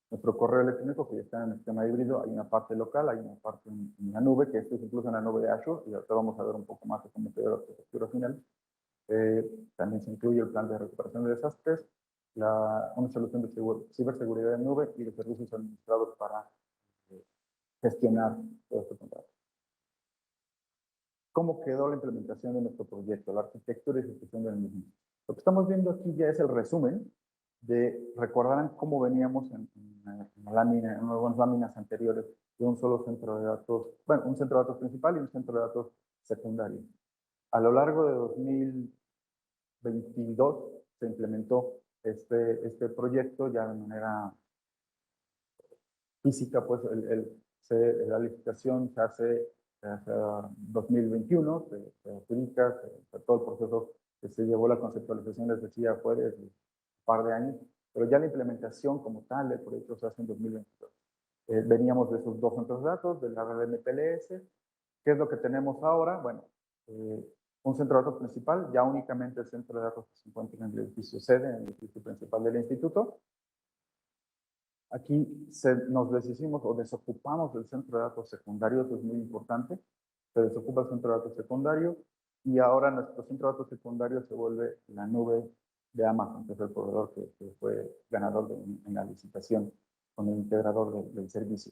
Nuestro correo electrónico, que ya está en el sistema híbrido, hay una parte local, hay una parte en la nube, que esto es incluso en la nube de Azure, y ahorita vamos a ver un poco más de cómo queda la arquitectura final. También se incluye el plan de recuperación de desastres, una solución de ciberseguridad en nube y de servicios administrados para gestionar todo este contrato. ¿Cómo quedó la implementación de nuestro proyecto, la arquitectura y ejecución del mismo? Lo que estamos viendo aquí ya es el resumen recordarán cómo veníamos en algunas láminas anteriores de un solo centro de datos, bueno, un centro de datos principal y un centro de datos secundario. A lo largo de 2022 se implementó este proyecto ya de manera física, pues la licitación se hace hacia 2021, se adjudica, todo el proceso que se llevó la conceptualización, les decía, fue desde un par de años, pero ya la implementación como tal del proyecto se hace en 2022. Veníamos de esos dos centros de datos, de la red MPLS. ¿Qué es lo que tenemos ahora? Bueno, un centro de datos principal, ya únicamente el centro de datos que se encuentra en el edificio sede, en el edificio principal del instituto. Aquí nos deshicimos o desocupamos del centro de datos secundario, eso es muy importante. Se desocupa el centro de datos secundario y ahora nuestro centro de datos secundario se vuelve la nube de Amazon, que es el proveedor que fue ganador en la licitación con el integrador del servicio.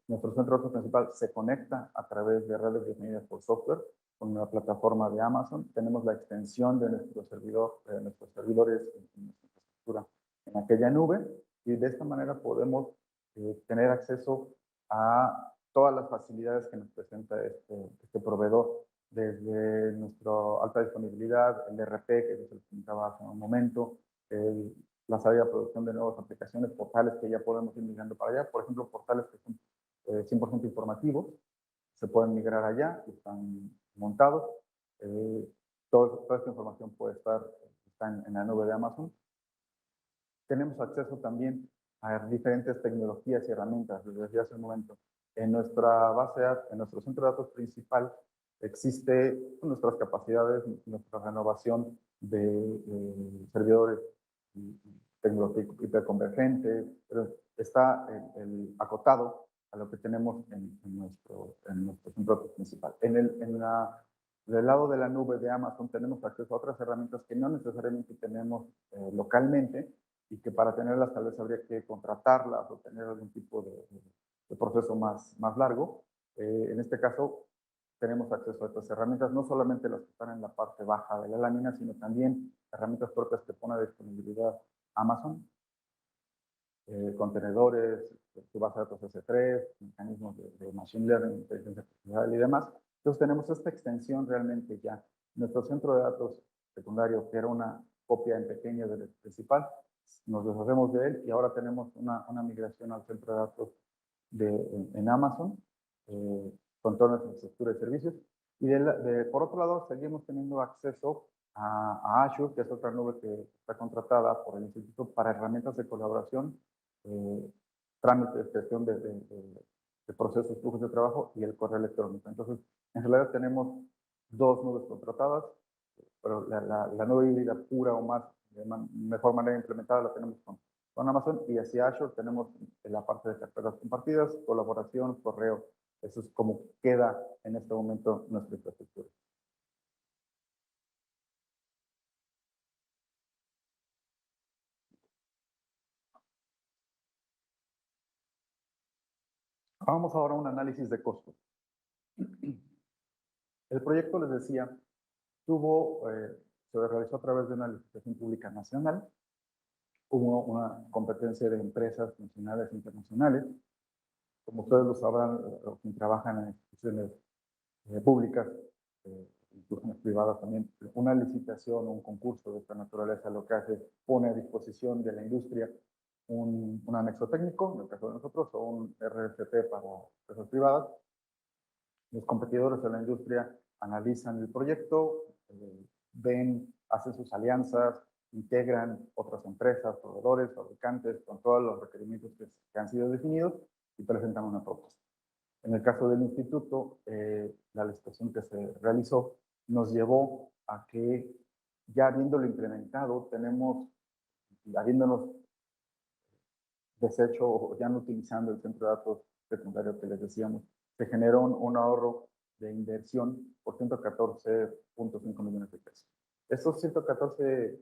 Nuestro centro de datos principal se conecta a través de redes definidas por software con una plataforma de Amazon. Tenemos la extensión de nuestros servidores en nuestra infraestructura en aquella nube y de esta manera podemos tener acceso a todas las facilidades que nos presenta este proveedor, desde nuestra alta disponibilidad, el RP, que se comentaba hace un momento, la salida de producción de nuevas aplicaciones, portales que ya podemos ir migrando para allá, por ejemplo, portales que son 100% informativos, se pueden migrar allá, están montados, toda esta información puede está en la nube de Amazon. Tenemos acceso también a diferentes tecnologías y herramientas, desde hace un momento. En nuestra base de datos, en nuestro centro de datos principal, existe nuestras capacidades, nuestra renovación de servidores tecnológicos hiperconvergentes, pero está acotado a lo que tenemos en nuestro centro de datos principal. Del lado de la nube de Amazon tenemos acceso a otras herramientas que no necesariamente tenemos localmente, y que para tenerlas tal vez habría que contratarlas o tener algún tipo de proceso más largo. En este caso, tenemos acceso a estas herramientas, no solamente las que están en la parte baja de la lámina, sino también herramientas propias que pone a disponibilidad Amazon, contenedores, su base de datos S3, mecanismos de machine learning, inteligencia artificial y demás. Entonces tenemos esta extensión realmente ya. Nuestro centro de datos secundario, que era una copia en pequeño del principal, nos deshacemos de él y ahora tenemos una migración al centro de datos en Amazon, con toda nuestra estructura de servicios. Y por otro lado, seguimos teniendo acceso a Azure, que es otra nube que está contratada por el instituto para herramientas de colaboración, trámites, gestión de procesos, flujos de trabajo y el correo electrónico. Entonces, en realidad tenemos dos nubes contratadas, pero la nube híbrida pura o más, de mejor manera implementada la tenemos con Amazon, y hacia Azure tenemos la parte de carpetas compartidas, colaboración, correo. Eso es como queda en este momento nuestra infraestructura. Vamos ahora a un análisis de costos. El proyecto, les decía, se realizó a través de una licitación pública nacional. Hubo una competencia de empresas nacionales e internacionales. Como ustedes lo sabrán, quien trabajan en instituciones públicas, instituciones privadas también, una licitación o un concurso de esta naturaleza lo que hace, pone a disposición de la industria un anexo técnico, en el caso de nosotros, o un RFP para empresas privadas. Los competidores de la industria analizan el proyecto, hacen sus alianzas, integran otras empresas, proveedores, fabricantes, con todos los requerimientos que han sido definidos y presentan una propuesta. En el caso del instituto, la licitación que se realizó nos llevó a que, ya habiéndolo implementado, habiéndonos deshecho o ya no utilizando el centro de datos secundario que les decíamos, se generó un ahorro de inversión por 114.5 millones de pesos. Esos 114,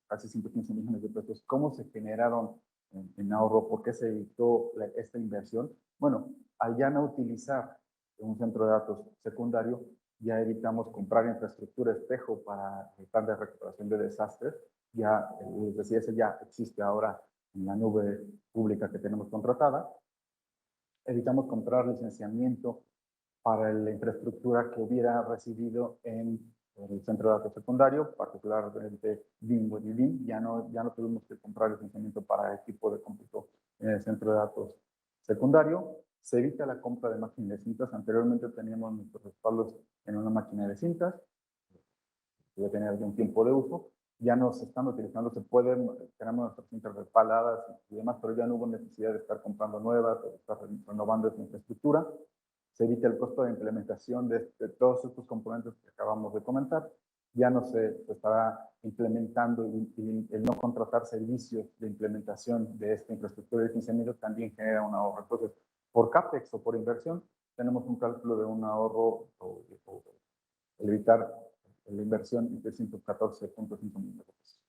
casi 115 millones de pesos, ¿cómo se generaron en ahorro? ¿Por qué se evitó esta inversión? Bueno, al ya no utilizar un centro de datos secundario, ya evitamos comprar infraestructura espejo para el plan de recuperación de desastres. Ya, les decía, ese ya existe ahora en la nube pública que tenemos contratada. Evitamos comprar licenciamiento para la infraestructura que hubiera residido en el centro de datos secundario, particularmente Bimbo y BIM. Ya no tuvimos que comprar licenciamiento para equipo de cómputo en el centro de datos secundario. Se evita la compra de máquinas de cintas. Anteriormente teníamos nuestros respaldos en una máquina de cintas, que ya tenía algún tiempo de uso. Ya no se están utilizando, tenemos nuestras cintas respaldadas y demás, pero ya no hubo necesidad de estar comprando nuevas o de estar renovando esa infraestructura. Se evita el costo de implementación de todos estos componentes que acabamos de comentar. Ya no se estará implementando y el no contratar servicios de implementación de esta infraestructura de financiamiento también genera un ahorro. Entonces, por CAPEX o por inversión, tenemos un cálculo de un ahorro o el evitar la inversión de 114.5 millones de pesos.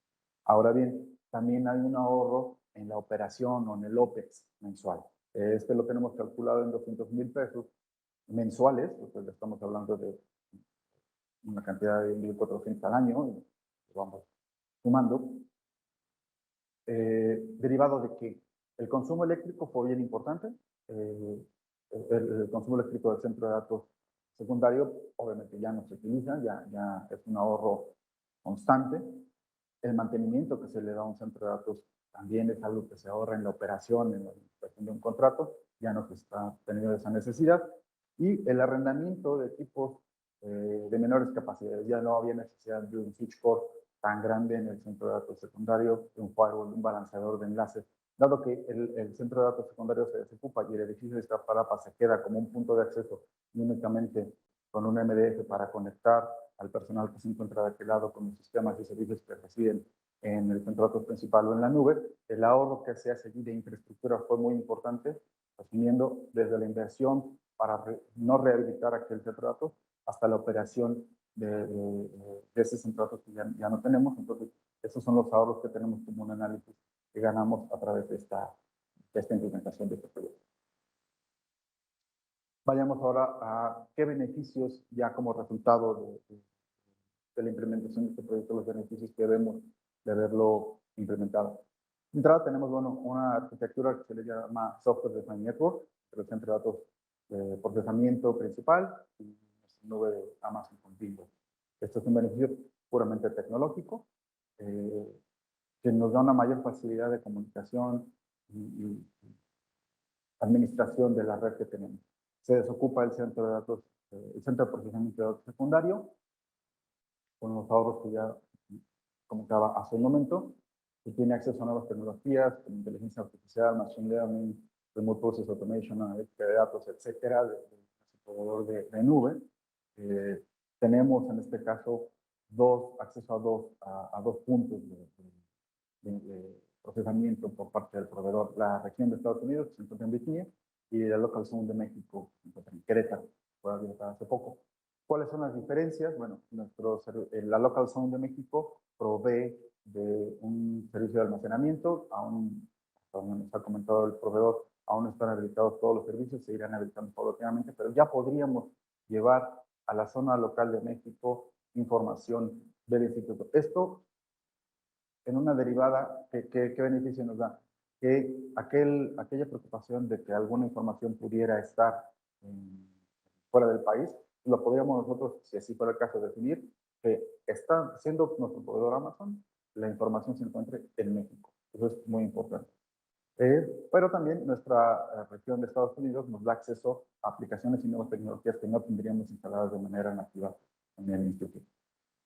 Ahora bien, también hay un ahorro en la operación o en el OPEX mensual. Este lo tenemos calculado en 200,000 pesos mensuales, pues estamos hablando de una cantidad de 1,400 al año, y vamos sumando. Derivado de que el consumo eléctrico fue bien importante, el consumo eléctrico del centro de datos secundario obviamente ya no se utiliza, ya es un ahorro constante. El mantenimiento que se le da a un centro de datos también es algo que se ahorra en la operación, en la administración de un contrato, ya no se está teniendo esa necesidad. Y el arrendamiento de equipos de menores capacidades, ya no había necesidad de un switch core tan grande en el centro de datos secundario, de un firewall, un balanceador de enlaces, dado que el centro de datos secundario se desocupa y el edificio de Iztapalapa se queda como un punto de acceso únicamente con un MDF para conectar al personal que se encuentra de aquel lado con los sistemas y servicios que residen en el centro de datos principal o en la nube. El ahorro que se hace allí de infraestructura fue muy importante, asumiendo desde la inversión para no rehabilitar aquel centro de datos hasta la operación de ese centro de datos que ya no tenemos. Entonces, esos son los ahorros que tenemos como un análisis que ganamos a través de esta implementación de este proyecto. Vayamos ahora a qué beneficios ya como resultado de la implementación de este proyecto, los beneficios que vemos de haberlo implementado. De entrada tenemos, bueno, una arquitectura que se le llama Software Defined Network, que es entre datos de procesamiento principal y nuestra nube de Amazon Continuo. Esto es un beneficio puramente tecnológico, que nos da una mayor facilidad de comunicación y administración de la red que tenemos. Se desocupa el centro de datos, el centro de procesamiento de datos secundario, con los ahorros que ya comentaba hace un momento, que tiene acceso a nuevas tecnologías, como inteligencia artificial, machine learning, remote process automation, analítica de datos, etcétera, de proveedor de nube. Tenemos en este caso acceso a dos puntos de procesamiento por parte del proveedor. La región de Estados Unidos, que se encuentra en Virginia, y la local zone de México, que se encuentra en Querétaro, fue abierta hace poco. ¿Cuáles son las diferencias? Bueno, la local zone de México provee de un servicio de almacenamiento, como nos ha comentado el proveedor, aún no están habilitados todos los servicios, se irán habilitando paulatinamente, pero ya podríamos llevar a la zona local de México información del instituto. Esto en una derivada, ¿qué beneficio nos da? Que aquella preocupación de que alguna información pudiera estar fuera del país, lo podríamos nosotros, si así fuera el caso, definir que está siendo nuestro proveedor Amazon, la información se encuentre en México. Eso es muy importante. Pero también nuestra región de Estados Unidos nos da acceso a aplicaciones y nuevas tecnologías que no tendríamos instaladas de manera nativa en el instituto.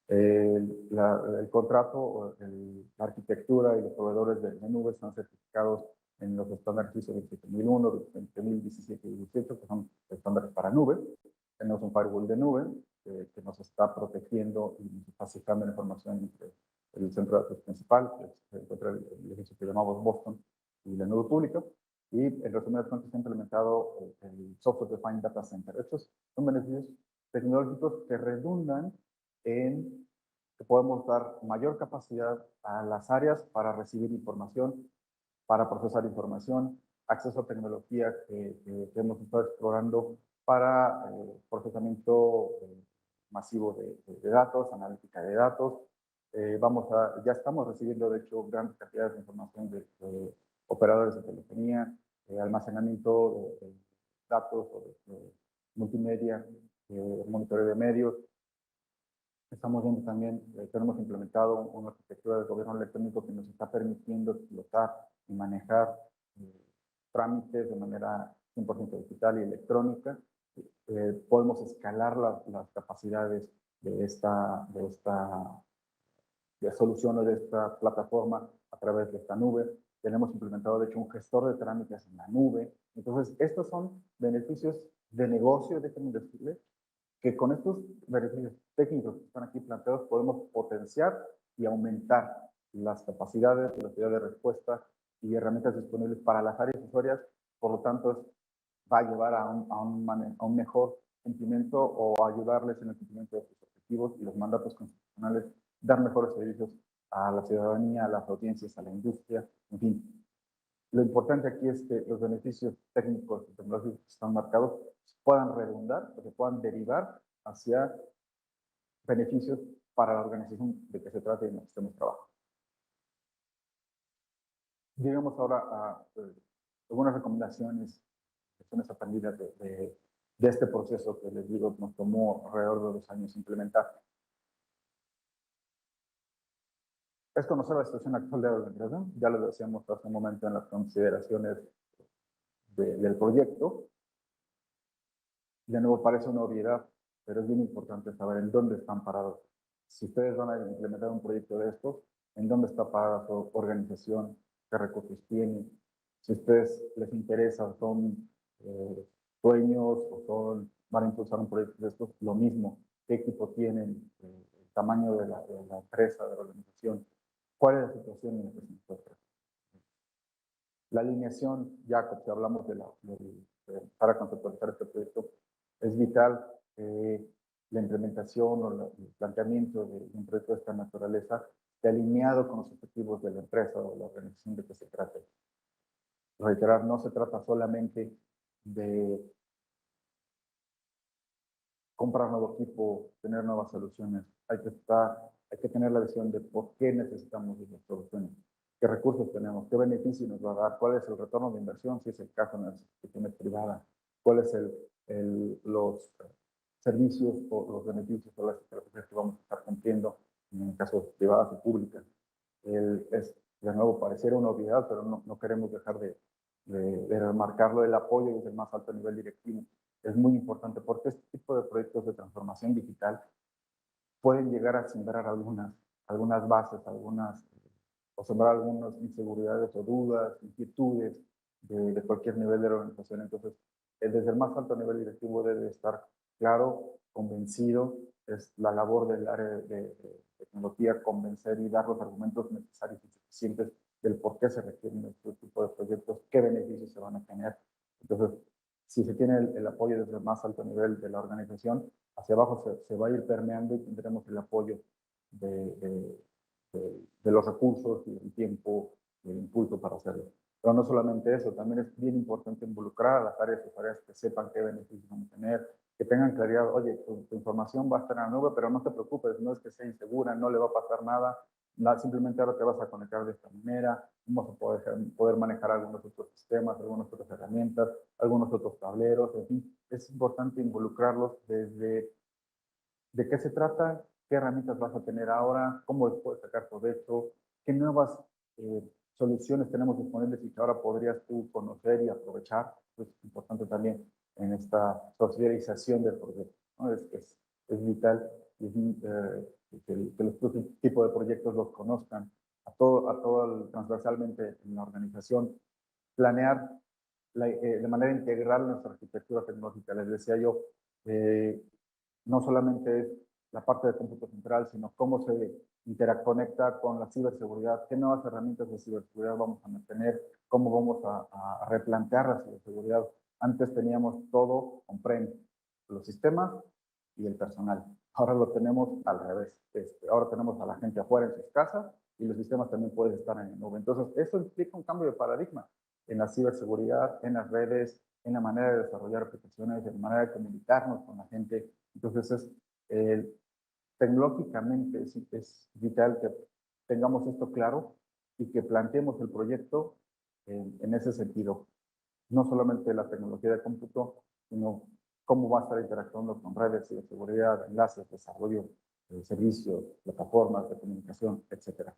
El contrato, la arquitectura y los proveedores de nube están certificados en los estándares ISO 27001, 27017 y 18, que son estándares para nube. Tenemos un firewall de nube que nos está protegiendo y nos está acercando la información entre el centro de datos principal, que se encuentra el edificio que llamamos Boston, y la nube pública. Y en resumen, se ha implementado el Software Defined Data Center. Estos son beneficios tecnológicos que redundan en que podemos dar mayor capacidad a las áreas para recibir información, para procesar información, acceso a tecnología que hemos estado explorando para procesamiento masivo de datos, analítica de datos. Ya estamos recibiendo, de hecho, grandes cantidades de información de operadores de telefonía, almacenamiento de datos o de multimedia, monitoreo de medios. Estamos viendo también, tenemos implementado una arquitectura de gobierno electrónico que nos está permitiendo explotar y manejar trámites de manera 100% digital y electrónica. Podemos escalar las capacidades de soluciones de esta plataforma a través de esta nube. Tenemos implementado, de hecho, un gestor de trámites en la nube. Entonces, estos son beneficios de negocio, déjenme decirles, que con estos beneficios técnicos que están aquí planteados podemos potenciar y aumentar las capacidades, velocidad de respuesta y herramientas disponibles para las áreas usuarias. Por lo tanto, va a llevar a un mejor cumplimiento o ayudarles en el cumplimiento de sus objetivos y los mandatos constitucionales, dar mejores servicios a la ciudadanía, a las audiencias, a la industria, en fin. Lo importante aquí es que los beneficios técnicos y tecnológicos que están marcados puedan redundar, o se puedan derivar hacia beneficios para la organización de que se trate y en la que estemos trabajando. Llegamos ahora a algunas recomendaciones aprendidas de este proceso que les digo nos tomó alrededor de 2 años implementar. Es conocer la situación actual de la organización, ya lo decíamos hace un momento en las consideraciones del proyecto. De nuevo parece una obviedad, pero es bien importante saber en dónde están parados. Si ustedes van a implementar un proyecto de estos, en dónde está parada su organización, qué recursos tiene. Si a ustedes les interesa, son dueños o van a impulsar un proyecto de estos, lo mismo, qué equipo tienen, el tamaño de la empresa, de la organización, cuál es la situación en la que se encuentra. La alineación, ya que hablamos para conceptualizar este proyecto, es vital. La implementación o el planteamiento de un proyecto de esta naturaleza esté alineado con los objetivos de la empresa o de la organización de que se trate. Reiterar, no se trata solamente de comprar nuevo equipo, tener nuevas soluciones. Hay que tener la visión de por qué necesitamos esas soluciones, qué recursos tenemos, qué beneficio nos va a dar, cuál es el retorno de inversión, si es el caso en las instituciones privadas, cuáles son los servicios o los beneficios o las estrategias que vamos a estar cumpliendo en casos privadas y públicas. De nuevo, pareciera una obviedad, pero no queremos dejar de remarcarlo. El apoyo desde el más alto nivel directivo es muy importante porque este tipo de proyectos de transformación digital pueden llegar a sembrar algunas bases, o sembrar algunas inseguridades o dudas, inquietudes de cualquier nivel de la organización. Entonces, desde el más alto nivel directivo debe estar claro, convencido, es la labor del área de tecnología convencer y dar los argumentos necesarios y suficientes del por qué se requieren este tipo de proyectos, qué beneficios se van a tener. Entonces, si se tiene el apoyo desde el más alto nivel de la organización, hacia abajo se va a ir permeando y tendremos el apoyo de, de, de los recursos y el tiempo y el impulso para hacerlo. Pero no solamente eso, también es bien importante involucrar a las áreas usuarias que sepan qué beneficios van a tener, que tengan claridad, oye, tu información va a estar en la nube, pero no te preocupes, no es que sea insegura, no le va a pasar nada, simplemente ahora te vas a conectar de esta manera, vamos a poder manejar algunos otros sistemas, algunas otras herramientas, algunos otros tableros, en fin, es importante involucrarlos desde de qué se trata, qué herramientas vas a tener ahora, cómo les puedes sacar provecho, qué nuevas soluciones tenemos disponibles y que ahora podrías tú conocer y aprovechar. Es importante también en esta socialización del proyecto, ¿no? Es vital que los tipos de proyectos los conozcan transversalmente en la organización, planear de manera integral nuestra arquitectura tecnológica. Les decía yo, no solamente es la parte de cómputo central, sino cómo se interconecta con la ciberseguridad, qué nuevas herramientas de ciberseguridad vamos a mantener, cómo vamos a replantear la ciberseguridad. Antes teníamos todo on-prem, los sistemas y el personal. Ahora lo tenemos al revés. Ahora tenemos a la gente afuera en sus casas y los sistemas también pueden estar en la nube. Entonces, eso implica un cambio de paradigma en la ciberseguridad, en las redes, en la manera de desarrollar aplicaciones, en la manera de comunicarnos con la gente. Entonces, tecnológicamente es vital que tengamos esto claro y que planteemos el proyecto en ese sentido. No solamente la tecnología de cómputo, sino cómo va a estar interactuando con redes y de seguridad, enlaces, desarrollo de servicios, plataformas de comunicación, etcétera.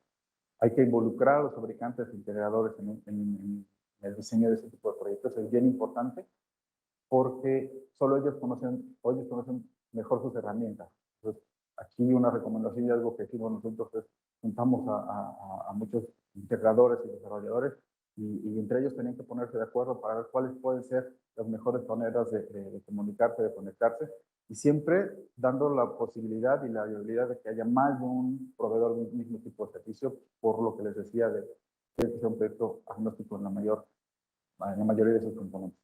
Hay que involucrar a los fabricantes e integradores en el diseño de ese tipo de proyectos. Es bien importante porque solo ellos conocen mejor sus herramientas. Entonces, aquí una recomendación y algo que hicimos nosotros es juntamos a muchos integradores y desarrolladores y entre ellos tenían que ponerse de acuerdo para ver cuáles pueden ser las mejores maneras de comunicarse, de conectarse, y siempre dando la posibilidad y la viabilidad de que haya más de un proveedor de un mismo tipo de servicio, por lo que les decía de que sea un proyecto agnóstico en la mayoría de sus componentes.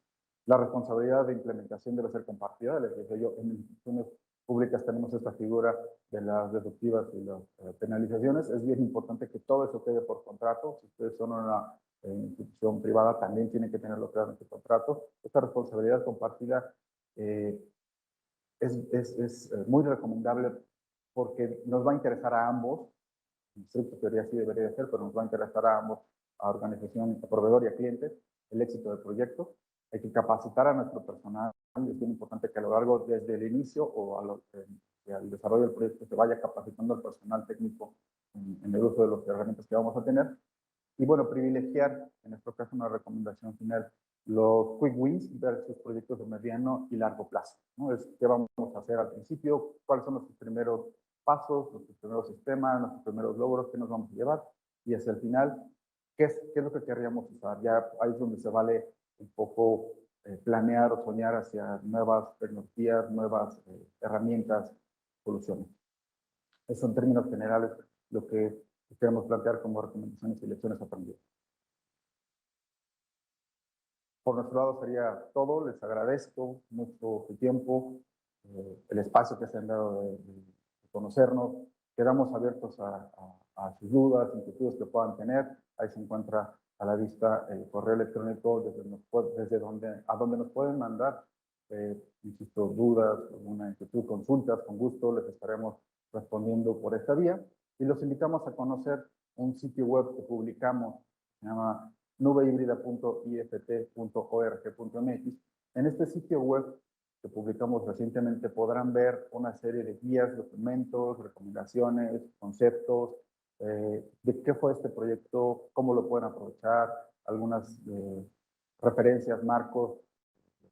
La responsabilidad de implementación debe ser compartida. Les decía yo, en instituciones públicas tenemos esta figura de las deductivas y las penalizaciones. Es bien importante que todo eso quede por contrato. Si ustedes son una institución privada, también tienen que tenerlo claro en su contrato. Esta responsabilidad compartida es muy recomendable porque nos va a interesar a ambos. En estricta teoría sí debería ser, pero nos va a interesar a ambos, a organización, a proveedor y a clientes, el éxito del proyecto. Hay que capacitar a nuestro personal. Es bien importante que a lo largo, desde el inicio o al desarrollo del proyecto, se vaya capacitando al personal técnico en el uso de las herramientas que vamos a tener. Y bueno, privilegiar, en nuestro caso, una recomendación final, los quick wins versus proyectos de mediano y largo plazo, ¿no? Es qué vamos a hacer al principio, cuáles son nuestros primeros pasos, nuestros primeros sistemas, nuestros primeros logros, qué nos vamos a llevar, y hacia el final, qué es lo que querríamos usar. Ya ahí es donde se vale un poco planear o soñar hacia nuevas tecnologías, nuevas herramientas, soluciones. Eso en términos generales lo que queremos plantear como recomendaciones y lecciones aprendidas. Por nuestro lado sería todo. Les agradezco mucho su tiempo, el espacio que se han dado de conocernos. Quedamos abiertos a sus dudas, inquietudes que puedan tener. Ahí se encuentra a la vista el correo electrónico desde donde nos pueden mandar, insisto, dudas, alguna inquietud, consultas. Con gusto les estaremos respondiendo por esta vía. Y los invitamos a conocer un sitio web que publicamos, se llama nubehíbrida.ift.org.mx. En este sitio web que publicamos recientemente podrán ver una serie de guías, documentos, recomendaciones, conceptos, de qué fue este proyecto, cómo lo pueden aprovechar, algunas referencias, marcos,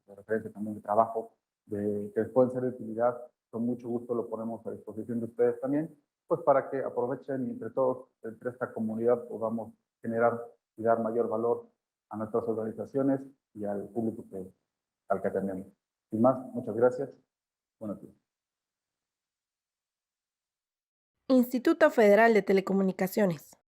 de referencia también de trabajo, que les pueden ser de utilidad con mucho gusto lo ponemos a disposición de ustedes también, pues para que aprovechen y entre todos, entre esta comunidad, podamos generar y dar mayor valor a nuestras organizaciones y al público al que atendemos. Sin más, muchas gracias. Buenos días. Instituto Federal de Telecomunicaciones.